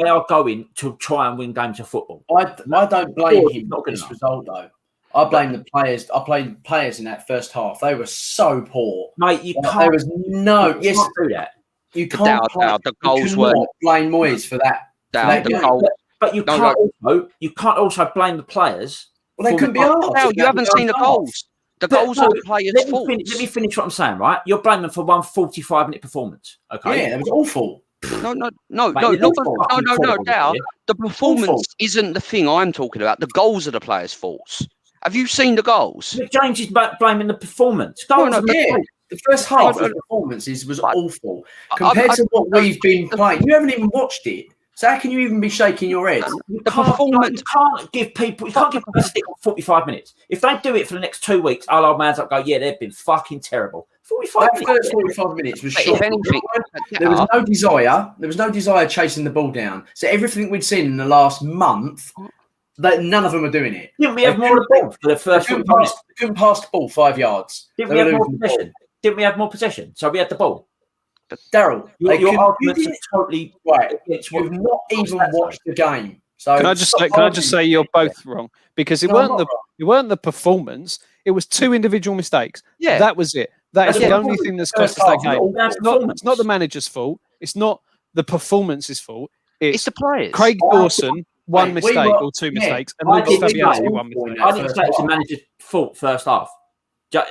are going to try and win games of football. I don't blame him for this result, though. I blame the players. I blame players in that first half. They were so poor. Mate, you can't. There was no. You can't do that. You can't. The goals were blame Moyes for that. But you can't also blame the players. Well, they couldn't be asked. You haven't seen the goals. The goals are the players' fault. Let me finish what I'm saying, right? You're blaming them for one 45-minute performance. Okay. Yeah, it was awful. No, Dow. The performance isn't the thing I'm talking about. The goals are the players' faults. Have you seen the goals? But James is blaming the performance. The first half of the performances was awful compared to what we've been playing. You haven't even watched it. So how can you even be shaking your head? You can't give people a stick on 45 minutes. If they do it for the next 2 weeks, I'll old man's up go, yeah, they've been fucking terrible. 45 minutes was short. There was no desire. There was no desire chasing the ball down. So everything we'd seen in the last month, none of them were doing it. Didn't we have more of the ball for the first 40 minutes? Couldn't pass the ball 5 yards. Didn't we have more possession? So we had the ball. But Daryl, your arguments are totally right. You've not even watched the game. So can I just say you're both wrong because it weren't the performance. It was 2 individual mistakes. Yeah, that was it. That is the only thing that's cost us that game. It's not the manager's fault. It's not the performance's fault. It's the players. Craig Dawson, one mistake or 2 mistakes, and Lucas Fabianski, one mistake. I didn't say it's the manager's fault first half.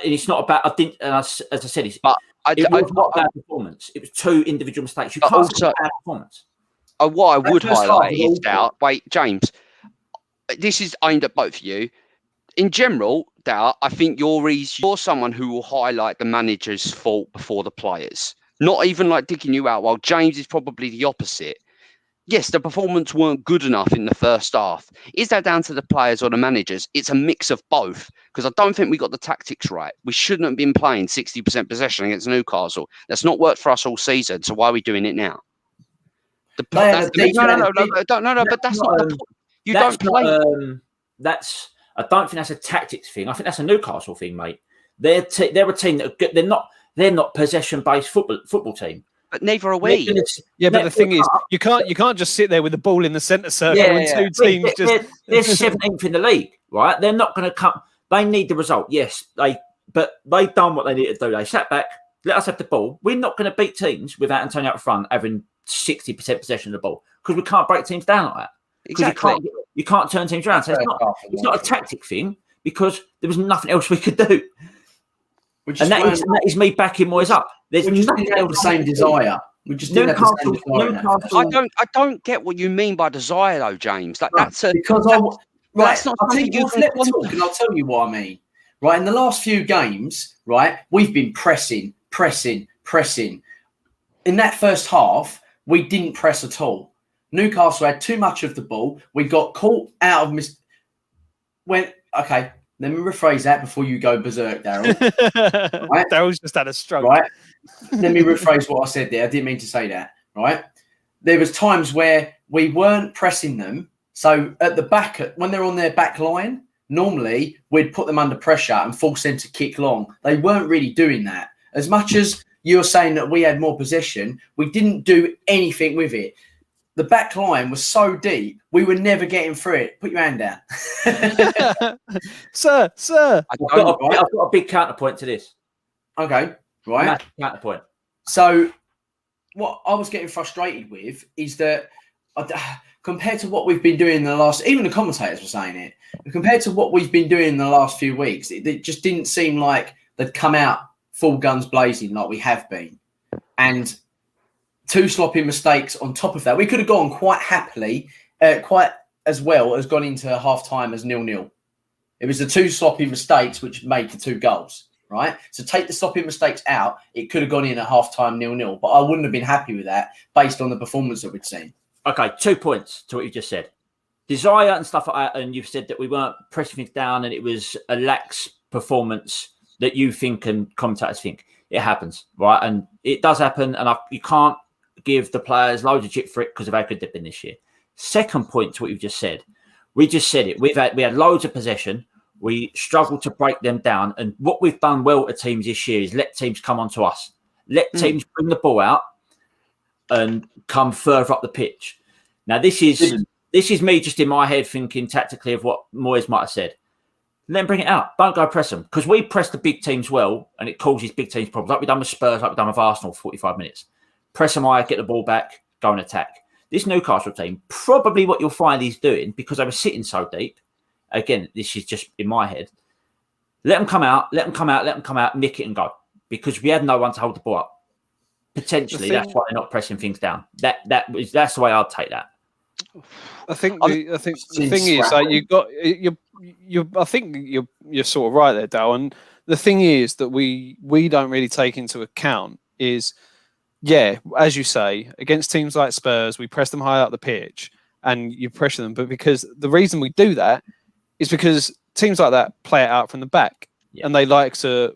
It's not about. I didn't. As I said, it was not bad performance. It was 2 individual mistakes. You can't say bad performance. What I would highlight is James. This is aimed at both of you. In general, Doubt, I think you're someone who will highlight the manager's fault before the players. Not even like digging you out, while James is probably the opposite. Yes, the performance weren't good enough in the first half. Is that down to the players or the managers? It's a mix of both, because I don't think we got the tactics right. We shouldn't have been playing 60% possession against Newcastle. That's not worked for us all season, so why are we doing it now? But that's not the point. You don't play. I don't think that's a tactics thing. I think that's a Newcastle thing, mate. They're a team that they're not possession based football team. But neither are we. Yeah, but the thing is, you can't just sit there with the ball in the centre circle and two teams they're 17th in the league, right? They're not going to come. They need the result, yes. But they've done what they need to do. They sat back, let us have the ball. We're not going to beat teams without Antonio up front having 60% possession of the ball, because we can't break teams down like that. Exactly. You can't turn teams around. So it's not a tactic thing, because there was nothing else we could do. That is me backing Moyes up. We just didn't have the same desire. We just didn't have the same desire. I don't get what you mean by desire, though, James. Like that's a because that's not I'll something you can talk, and I'll tell you what I mean. Right, in the last few games, right, we've been pressing. In that first half, we didn't press at all. Newcastle had too much of the ball. We got caught out of okay. Let me rephrase that before you go berserk, Daryl. Right? Daryl's just had a stroke. Right. Let me rephrase what I said there. I didn't mean to say that. Right. There was times where we weren't pressing them. So at the back, when they're on their back line, normally we'd put them under pressure and force them to kick long. They weren't really doing that. As much as you're saying that we had more possession, we didn't do anything with it. The back line was so deep, we were never getting through it. Put your hand down. Sir. I've got a big counterpoint to this. Okay, right. Massive counterpoint. So what I was getting frustrated with is that compared to what we've been doing in the last, even the commentators were saying it, compared to what we've been doing in the last few weeks, it just didn't seem like they'd come out full guns blazing like we have been. And two sloppy mistakes on top of that. We could have gone quite happily, quite as well as gone into half-time as 0-0. It was the two sloppy mistakes which made the two goals, right? So take the sloppy mistakes out, it could have gone in at half-time 0-0, but I wouldn't have been happy with that based on the performance that we'd seen. Okay, 2 points to what you just said. Desire and stuff like that, and you've said that we weren't pressing things down and it was a lax performance that you think and commentators think. It happens, right? And it does happen, and you can't give the players loads of shit for it because of how good they've been this year. Second point to what you've just said. We just said it. We had loads of possession. We struggled to break them down. And what we've done well to teams this year is let teams come onto us. Let teams bring the ball out and come further up the pitch. Now, this is me just in my head thinking tactically of what Moyes might have said. Let them bring it out. Don't go press them. Because we press the big teams well and it causes big teams problems. Like we've done with Spurs, like we've done with Arsenal for 45 minutes. Press them high, get the ball back, go and attack. This Newcastle team, probably what you'll find he's doing, because they were sitting so deep, again, this is just in my head, let them come out, nick it and go. Because we had no one to hold the ball up. Potentially, that's why they're not pressing things down. That's the way I'd take that. I think the thing is, like, I think you're sort of right there, Dal. And the thing is that we don't really take into account is, yeah, as you say, against teams like Spurs, we press them high up the pitch and you pressure them. But because the reason we do that is because teams like that play it out from the back and they like to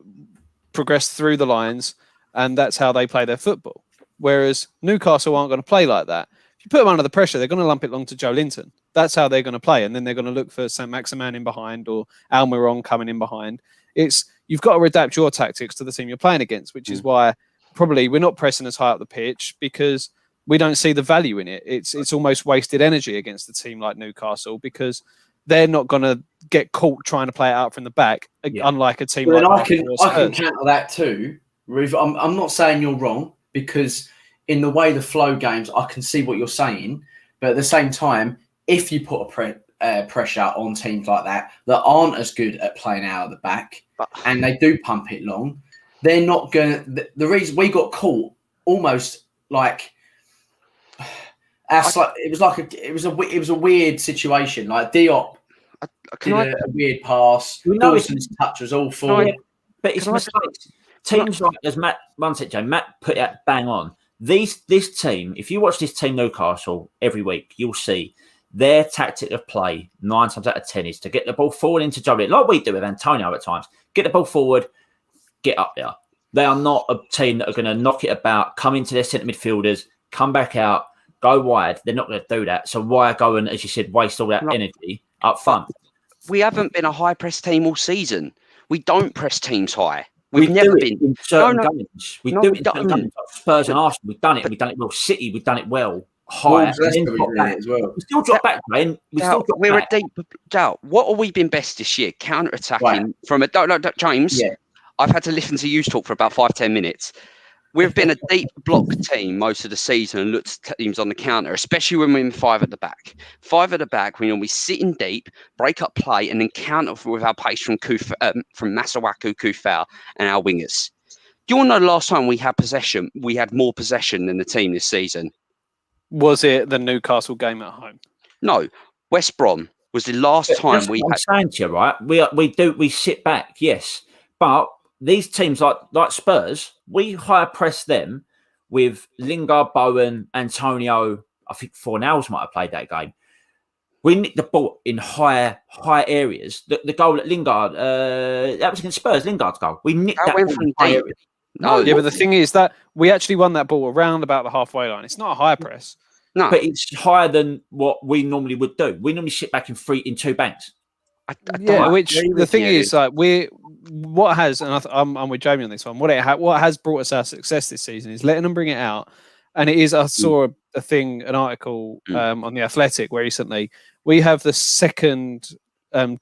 progress through the lines, and that's how they play their football. Whereas Newcastle aren't going to play like that. If you put them under the pressure, they're going to lump it long to Joe Linton. That's how they're going to play. And then they're going to look for St. Maximin in behind or Almiron coming in behind. You've got to adapt your tactics to the team you're playing against, which is why probably we're not pressing as high up the pitch, because we don't see the value in it. It's almost wasted energy against a team like Newcastle, because they're not going to get caught trying to play it out from the back, unlike a team like Newcastle. I can counter that too, Ruth. I'm not saying you're wrong, because in the way the flow games, I can see what you're saying. But at the same time, if you put a pressure on teams like that aren't as good at playing out of the back, and they do pump it long, they're not going to... The reason we got caught almost like... it was a weird situation. Like Diop Can I? A weird pass. We know Dawson's touch was awful. But it's mistakes. Teams like, as Matt, one sec, Joe, Matt put it bang on. This team, if you watch this team Newcastle every week, you'll see their tactic of play 9 times out of 10 is to get the ball forward into Joe, like we do with Antonio at times. Get the ball forward, get up there. They are not a team that are going to knock it about, come into their centre midfielders, come back out, go wide. They're not going to do that. So why go and, as you said, waste all that energy up front? We haven't been a high press team all season. We don't press teams high. We've never been in certain games. We do it in certain games. Spurs and Arsenal, we've done it. We've done it well. City, we've done it well. Higher. As well. We still drop back, man. We're a deep doubt. What have we been best this year? Counter attacking from a James. Yeah. I've had to listen to you talk for about 5-10 minutes. We've been a deep block team most of the season and looked at teams on the counter, especially when we're in 5 at the back. 5 at the back, we normally sit in deep, break up play, and then counter with our pace from Masuaku, Kufau, and our wingers. Do you want to know the last time we had possession? We had more possession than the team this season. Was it the Newcastle game at home? No, West Brom was the last time we had. I'm saying to you, right? We sit back, yes, but these teams like Spurs, we higher press them with Lingard, Bowen, Antonio. I think Fornals might have played that game. We nicked the ball in high areas. The goal at Lingard, that was against Spurs. Lingard's goal. We nicked that ball in high areas. No, yeah, but the thing is that we actually won that ball around about the halfway line. It's not a high press. No, but it's higher than what we normally would do. We normally sit back in 2 banks. The thing is, like I'm with Jamie on this one. What has brought us our success this season is letting them bring it out. And it is, I saw an article on The Athletic where recently we have the second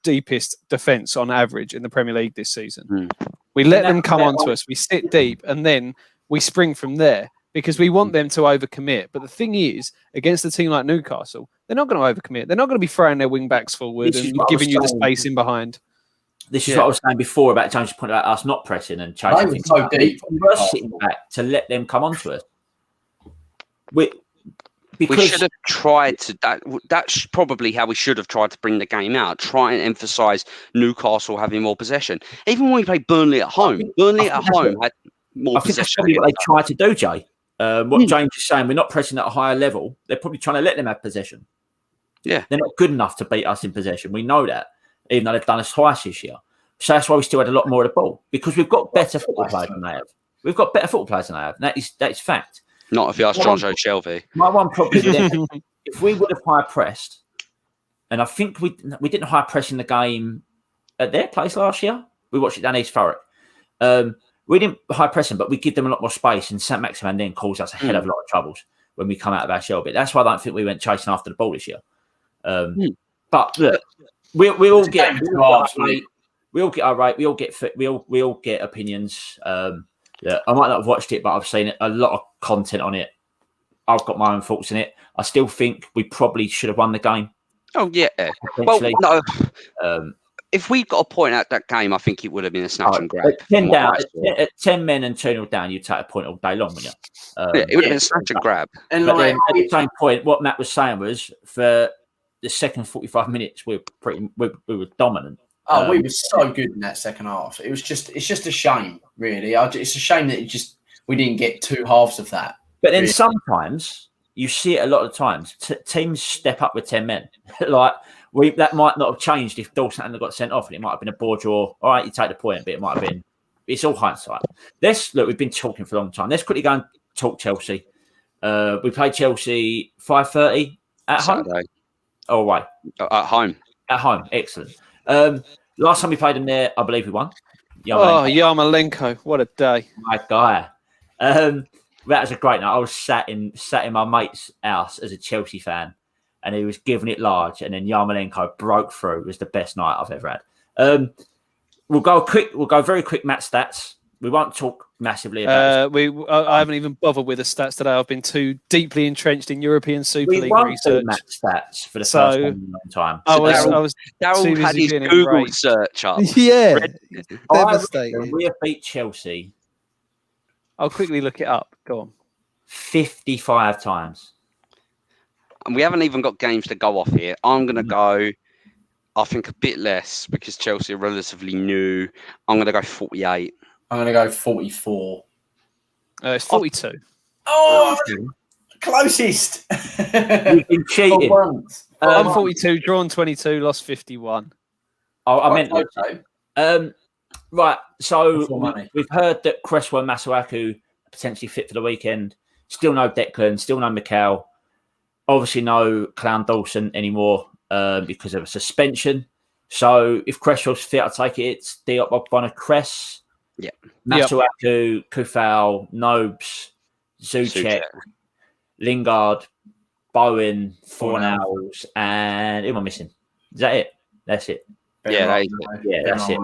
deepest defence on average in the Premier League this season. We let them come onto us. We sit deep and then we spring from there because we want them to overcommit. But the thing is, against a team like Newcastle, they're not going to overcommit. They're not going to be throwing their wing backs forward and giving you the space in behind. This is what I was saying before about James' point about us not pressing and chasing things. So deep. We were sitting back to let them come onto us. We should have tried to. That's probably how we should have tried to bring the game out. Try and emphasise Newcastle having more possession. Even when we played Burnley at home, had more possession. That's probably what they tried to do, Jay. What James is saying, we're not pressing at a higher level. They're probably trying to let them have possession. Yeah, they're not good enough to beat us in possession. We know that, even though they've done us twice this year. So that's why we still had a lot more of the ball because we've got better football players than they have. We've got better football players than they have. That is fact. Not if you ask John Joe Shelby. My one problem with them, if we would have higher pressed, and I think we didn't higher press in the game at their place last year. We watched it down East Thurrock. We didn't high press them, but we give them a lot more space, and St. Maximin then caused us a hell of a lot of troubles when we come out of our shell bit. That's why I don't think we went chasing after the ball this year. But look, we all get our right. We all get fit. We all get opinions. Yeah, I might not have watched it, but I've seen a lot of content on it. I've got my own thoughts in it. I still think we probably should have won the game. Oh yeah. Well, no. If we got a point out that game, I think it would have been a snatch and grab. At 10 men and 2-0 down, you'd take a point all day long, wouldn't you? It would have been a snatch and grab. And then at the same point, what Matt was saying was for the second 45 minutes, we were dominant. We were so good in that second half. It's just a shame, really. It's a shame that we didn't get 2 halves of that. But then sometimes you see it a lot of times. Teams step up with 10 men. That might not have changed if Dawson hadn't got sent off, and it might have been a board draw. All right, you take the point, but it might have been. It's all hindsight. We've been talking for a long time. Let's quickly go and talk Chelsea. We played Chelsea 5:30 at Saturday. Home. Oh, right. At home. At home. Excellent. Last time we played them there, I believe we won. Yarmolenko, what a day! My guy. That was a great night. I was sat in my mate's house as a Chelsea fan, and he was giving it large. And then Yarmolenko broke through. It was the best night I've ever had. We'll go very quick. Matt stats. We won't talk massively about. I haven't even bothered with the stats today. I've been too deeply entrenched in European Super League research. Matt stats for the first time in a long time. Darryl had his Google search up. Yeah, devastating. We have beat Chelsea. I'll quickly look it up. Go on. 55 times. And we haven't even got games to go off here. I'm going to go. I think a bit less because Chelsea are relatively new. I'm going to go 48. I'm going to go 44. It's 42. Oh, closest. You've been cheating. I'm 42, drawn 22, lost 51. I meant right. So we've heard that Cresswell and Masuaku potentially fit for the weekend. Still no Declan, still no Mikel. Obviously no Clown Dawson anymore because of a suspension. So if Cresswell's fit, I take it's Diop, Ogbonna, Cress, Masuaku, Kufal, Nobes, Zucek, Lingard, Bowen, Fornals, and who am I missing? Is that it? That's it. Yeah, that's it.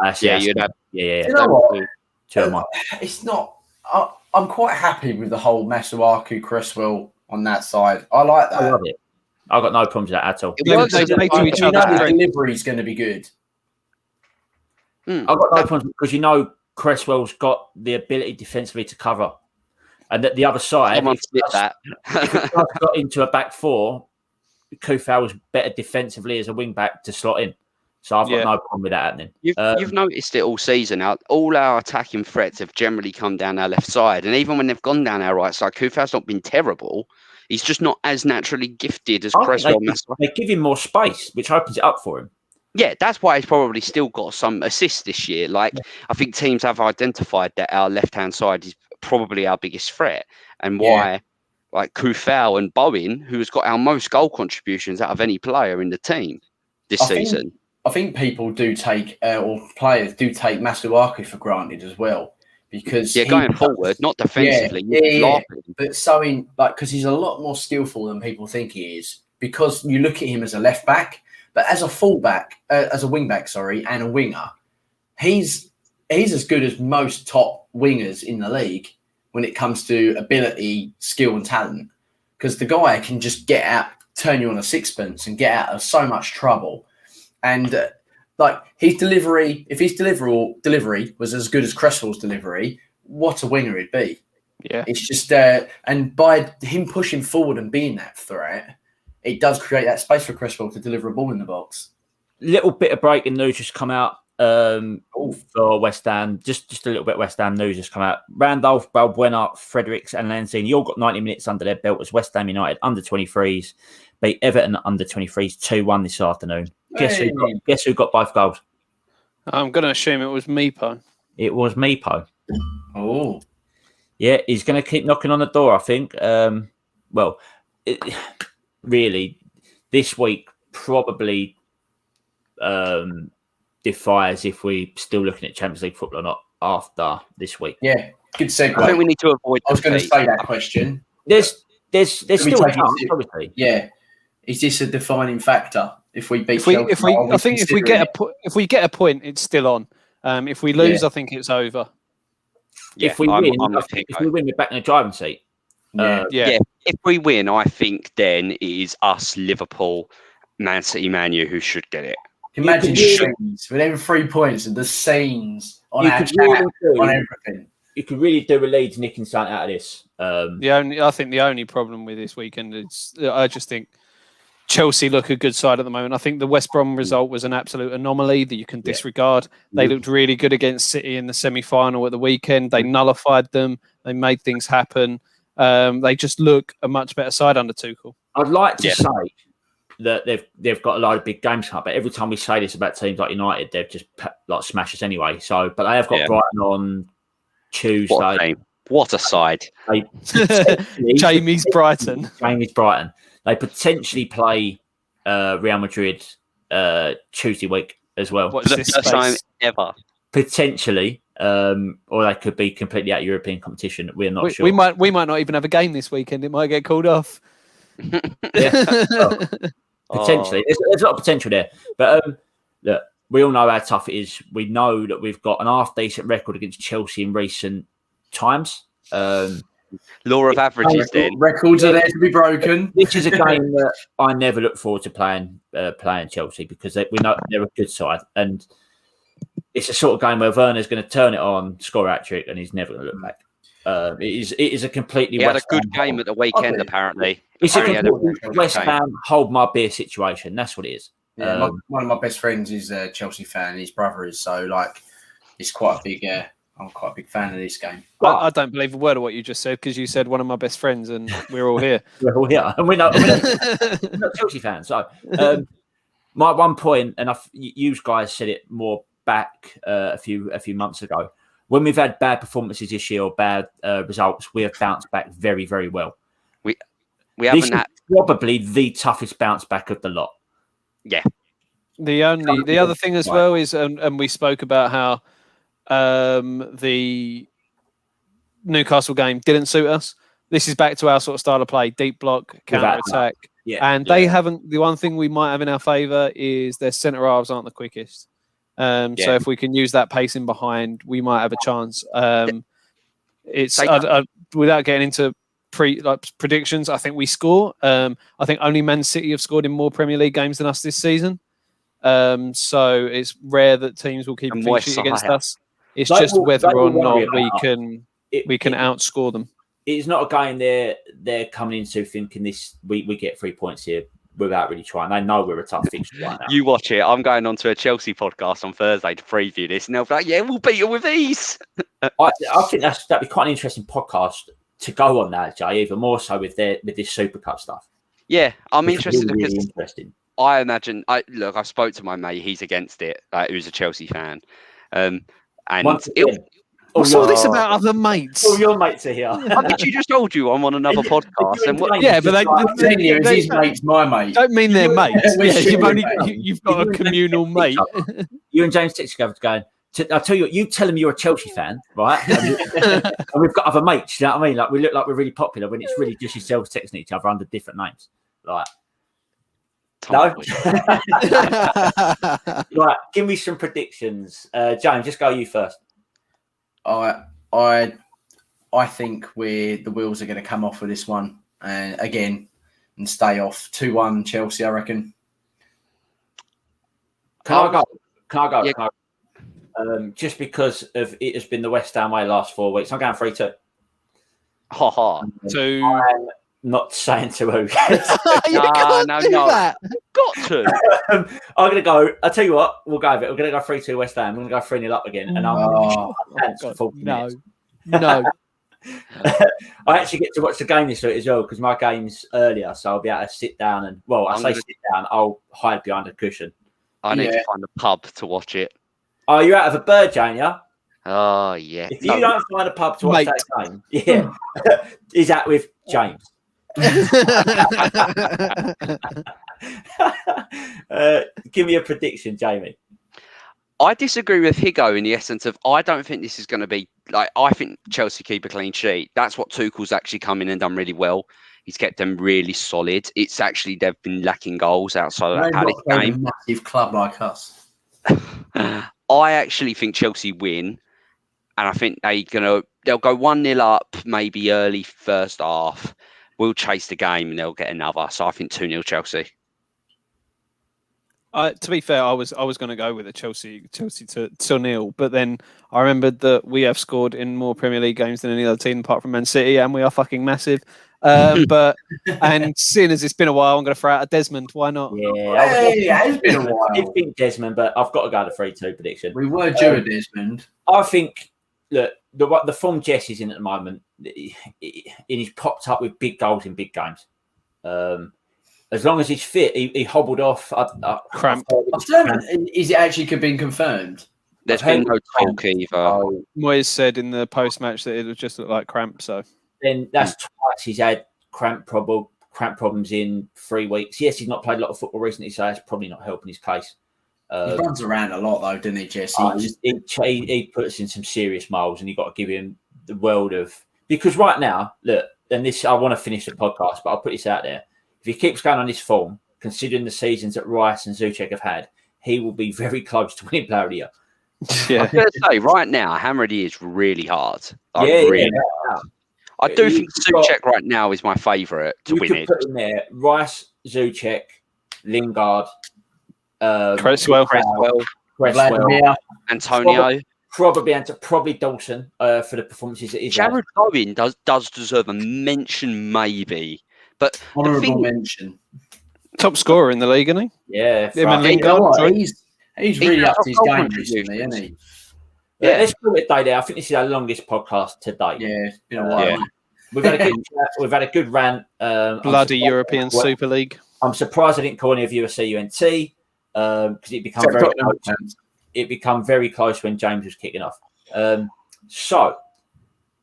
That's it. You know what? It's not. I'm quite happy with the whole Masuaku Cresswell on that side. I like that. I love it. I've got no problems with that at all. They play to each other. The delivery is going to be good. I've got no problems because Cresswell's got the ability defensively to cover, and that the other side, if it got into a back four, Kufal was better defensively as a wing back to slot in. So I've got no problem with that happening. You've noticed it all season. All our attacking threats have generally come down our left side. And even when they've gone down our right side, Kufal's not been terrible. He's just not as naturally gifted as Cresswell. They give him more space, which opens it up for him. Yeah, that's why he's probably still got some assists this year. I think teams have identified that our left-hand side is probably our biggest threat. And why, Kufal and Bowen, who has got our most goal contributions out of any player in the team this season. I think people do take, or players do take Masuaku for granted as well, because going forward, not defensively. But because he's a lot more skillful than people think he is. Because you look at him as a left back, but as a fullback, as a wing back, and a winger, he's as good as most top wingers in the league when it comes to ability, skill, and talent. Because the guy can just get out, turn you on a sixpence, and get out of so much trouble. And his delivery, if his delivery was as good as Cresswell's delivery, what a winger he'd be. Yeah. It's just, and by him pushing forward and being that threat, it does create that space for Cresswell to deliver a ball in the box. Little bit of breaking news just come out for West Ham. Just a little bit of West Ham news just come out. Randolph, Balbuena, Fredericks and Lanzini all got 90 minutes under their belt as West Ham United under 23s beat Everton under 23s 2-1 this afternoon. Guess who got both goals? I'm going to assume it was Meepo. It was Meepo. Oh. Yeah, he's going to keep knocking on the door, I think. Really, this week probably defies if we're still looking at Champions League football or not after this week. Yeah, good segue. I think we need to avoid. I was going to say that question. There's still a chance, obviously. Yeah. Is this a defining factor? If we beat Chelsea, if we get a point, it's still on. If we lose, I think it's over. Yeah, if we win, we're back in the driving seat. If we win, I think then it is us, Liverpool, Man City, Man U who should get it. Imagine scenes with every 3 points and the scenes on our chat, on everything. You could really do a Leeds nicking something out of this. I think the only problem with this weekend is I just think Chelsea look a good side at the moment. I think the West Brom result was an absolute anomaly that you can disregard. They looked really good against City in the semi-final at the weekend. They nullified them. They made things happen. They just look a much better side under Tuchel. I'd like to say that they've got a lot of big games coming up, but every time we say this about teams like United, they've just smashed us anyway. So, but they have got Brighton on Tuesday. What a side! Jamie's Brighton. They potentially play Real Madrid Tuesday week as well. What's the first time ever? Potentially, or they could be completely out of European competition. We're not sure. We might not even have a game this weekend. It might get called off. Potentially, there's a lot of potential there. But look, we all know how tough it is. We know that we've got an half-decent record against Chelsea in recent times. Law of averages, then. Records are there to be broken. This is a game that I never look forward to playing Chelsea because we know they're a good side. And it's a sort of game where Werner's going to turn it on, score a hat-trick, and he's never going to look back. It is a completely. He had a good game at the weekend, apparently. It's a West Ham hold my beer situation. That's what it is. Yeah, one of my best friends is a Chelsea fan. His brother is, so like, it's quite a big. I'm quite a big fan of this game. I don't believe a word of what you just said because you said one of my best friends, and we're all here. We're all here, and we're not Chelsea fans. So, my one point, and you guys said it more back a few months ago. When we've had bad performances this year or bad results, we have bounced back very, very well. We haven't had probably the toughest bounce back of the lot. Yeah. The other thing as well is, and we spoke about how the Newcastle game didn't suit us. This is back to our sort of style of play: deep block, counter attack. They haven't. The one thing we might have in our favour is their centre halves aren't the quickest. So if we can use that pacing behind, we might have a chance. Without getting into predictions, I think we score. I think only Man City have scored in more Premier League games than us this season. So it's rare that teams will keep a clean sheet against us. It's just whether or not we can outscore them. It's not a game they're coming into thinking we get 3 points here without really trying. They know we're a tough fixture right now. You watch it. I'm going on to a Chelsea podcast on Thursday to preview this, and they'll be like, "Yeah, we'll beat you with ease." I think that'd be quite an interesting podcast to go on that, Jay. Even more so with this Super Cup stuff. Yeah, I'm interested really because interesting. I imagine. I spoke to my mate. He's against it. Who's a Chelsea fan, and what's all this about other mates? All your mates are here. I think you just told you I'm on another podcast. Is his mate's my mate? Don't mean they're mates. You've got a communal mate. You and James text together going. I'll tell you what. You tell him you're a Chelsea fan, right? And we've got other mates. You know what I mean? Like we look like we're really popular when it's really just yourselves texting each other under different names. Like. No. Right, give me some predictions. James, just go you first. I think the wheels are going to come off with this one, and stay off 2-1 Chelsea. I reckon. Can I go? Yeah. Just because of it has been the West Ham way last 4 weeks, I'm going 3-2. I'm not saying to who. No. Got to. I'm going to go. I'll tell you what. We'll go with it. We're going to go 3-2 West Ham. We're going to go 3-0 up again, and I'm No. I actually get to watch the game this week as well because my game's earlier, so I'll be able to sit down and sit down. I'll hide behind a cushion. I need to find a pub to watch it. Oh, you're out of a bird, Jane, yeah? Oh, yeah. If you don't find a pub to watch that game, is that with James? Give me a prediction, Jamie. I disagree with Higo in the essence of I don't think this is going to be like I think Chelsea keep a clean sheet. That's what Tuchel's actually come in and done really well. He's kept them really solid. It's actually they've been lacking goals outside of that Palace game. A massive club like us. I actually think Chelsea win, and I think they'll go 1-0 up maybe early first half. We'll chase the game and they'll get another. So I think 2-0 Chelsea. To be fair, I was going to go with a Chelsea to nil, but then I remembered that we have scored in more Premier League games than any other team apart from Man City, and we are fucking massive. And seeing as it's been a while, I'm going to throw out a Desmond. Why not? Yeah, it's been a while. I think Desmond, but I've got to go to 3-2 prediction. We were due a Desmond. I think look the form Jess is in at the moment. He's popped up with big goals in big games. As long as he's fit, he hobbled off. Cramp. Is it actually been confirmed? There's been no talk either. Moyes said in the post-match that it would just look like cramp. So then that's twice he's had cramp problems in 3 weeks. Yes, he's not played a lot of football recently, so that's probably not helping his case. He runs around a lot, though, doesn't he, Jesse? He puts in some serious miles, and you've got to give him the world of... Because right now, look, and this, I want to finish the podcast, but I'll put this out there. If he keeps going on this form, considering the seasons that Rice and Zucek have had, he will be very close to winning Player of the Year. Yeah. I'm going to say, right now, Hammerdy is really hard. I do think Zucek right now is my favourite to win it. Put in there Rice, Zucek, Lingard, Cresswell, Antonio. Probably Dawson for the performances that he's had. Jared Bowen does deserve a mention, maybe. But honourable mention. Top scorer in the league, isn't he? Yeah, Him and You know Lingard. what? sorry. He's really has upped his got game contributions. recently, isn't he? Yeah, let's call it a day there. I think this is our longest podcast to date. Yeah, it's been a while. Yeah. We've had a good chat. We've had a good rant. Bloody European Super League. I'm surprised I didn't call any of you a CUNT because it became very close. It became very close when James was kicking off. And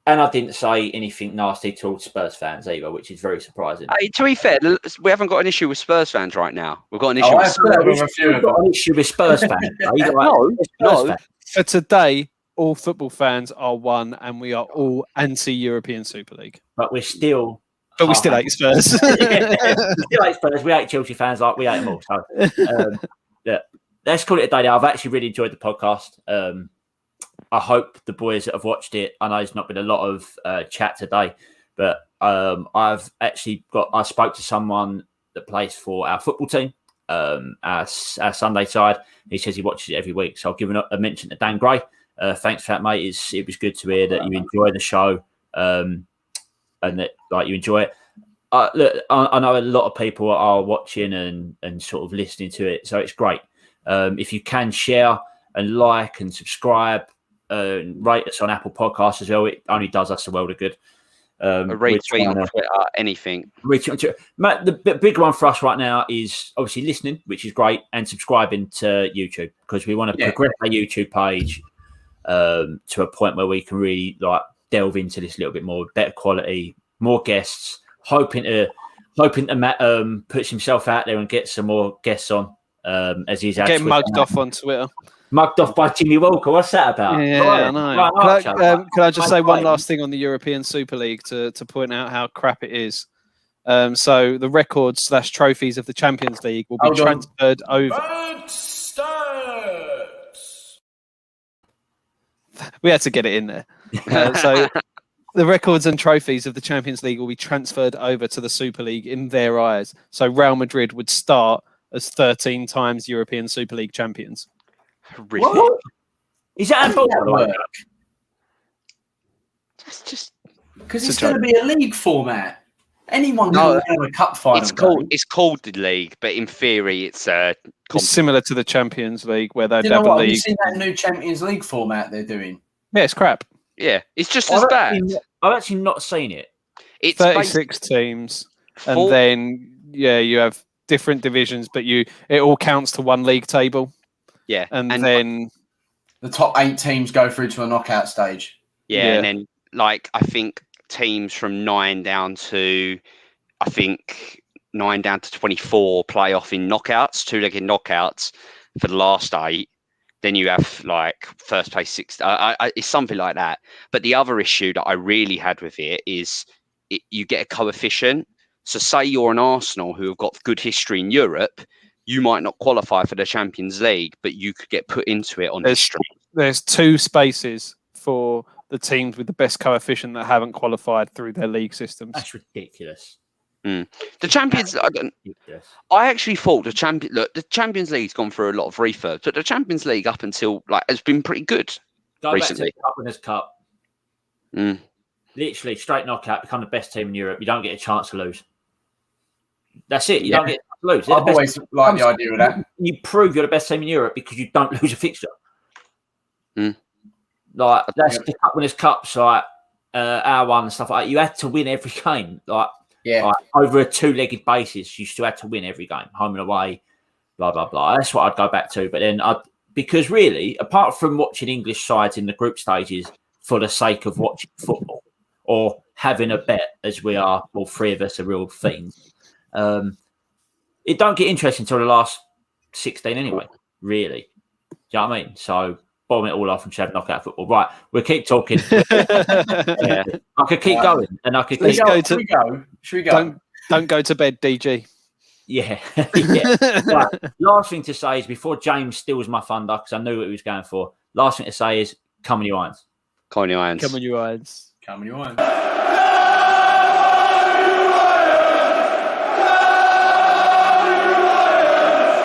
I didn't say anything nasty towards Spurs fans either, which is very surprising. Hey, to be fair, we haven't got an issue with Spurs fans right now. We've got an issue with We've got an issue with Spurs fans. No. For today, all football fans are one, and we are all anti-European Super League. But we're still... But we still hate Spurs. We still hate Spurs. We hate Chelsea fans like we hate them all. So, yeah, let's call it a day now. I've actually really enjoyed the podcast. I hope the boys that have watched it, I know there's not been a lot of chat today, but I've actually I spoke to someone that plays for our football team, our Sunday side. He says he watches it every week. So I'll give a mention to Dan Gray. Thanks for that, mate. It was good to hear that you enjoy the show and that you enjoy it. Look, I know a lot of people are watching and sort of listening to it, so it's great. If you can share and like and subscribe, rate us on Apple Podcasts as well. It only does us a world of good. A retweet on Twitter, anything. Retweet. Matt, the big one for us right now is obviously listening, which is great, and subscribing to YouTube because we want to progress our YouTube page to a point where we can really delve into this a little bit more, better quality, more guests. Hoping that Matt puts himself out there and gets some more guests on as he's getting mugged off on Twitter. Mugged off by Jimmy Walker. What's that about? Yeah, I know. Can I just say one last thing on the European Super League to point out how crap it is? So the records / trophies of the Champions League will be transferred over. We had to get it in there. So the records and trophies of the Champions League will be transferred over to the Super League in their eyes. So Real Madrid would start as 13 times European Super League champions. What? Is that work? That's just because it's going to be a league format. Anyone can have a cup final. It's called the league, but in theory, it's similar to the Champions League where they have a league. Have you seen that new Champions League format they're doing? Yeah, it's crap. Yeah, it's just as bad. I've actually not seen it. It's 36 teams, and then you have different divisions, but it all counts to one league table. Yeah, and then the top 8 teams go through to a knockout stage. Yeah, and then I think teams from 9 down to 24 play off in knockouts, 2-legged knockouts for the last 8. Then you have first place 6. It's something like that. But the other issue that I really had with it is you get a coefficient. So say you're an Arsenal who have got good history in Europe, you might not qualify for the Champions League, but you could get put into it on history. There's 2 spaces for the teams with the best coefficient that haven't qualified through their league systems. That's ridiculous. The Champions, I actually thought the Champions League's gone through a lot of refurbs, but the Champions League up until has been pretty good recently. Back to the Winners' Cup. Literally straight knockout, become the best team in Europe. You don't get a chance to lose. That's it. You don't get a chance to lose. I've always liked the idea of that. You prove you're the best team in Europe because you don't lose a fixture. That's the Cup Winners' Cups, our one and stuff like that. You had to win every game. Over a 2-legged basis, you still had to win every game, home and away, blah, blah, blah. That's what I'd go back to. But then because really, apart from watching English sides in the group stages for the sake of watching football or having a bet, as we are, all 3 of us are real fiends, it don't get interesting until the last 16 anyway, really. Do you know what I mean? So bomb it all off and have knockout football. Right, we'll keep talking. I could keep going, and I could keep going. Should we go? Don't go to bed, DG. Yeah. Right. Last thing to say is before James steals my thunder, because I knew what he was going for. Last thing to say is come on, you irons. Come on, you irons. Come on, you irons. Come on, you irons.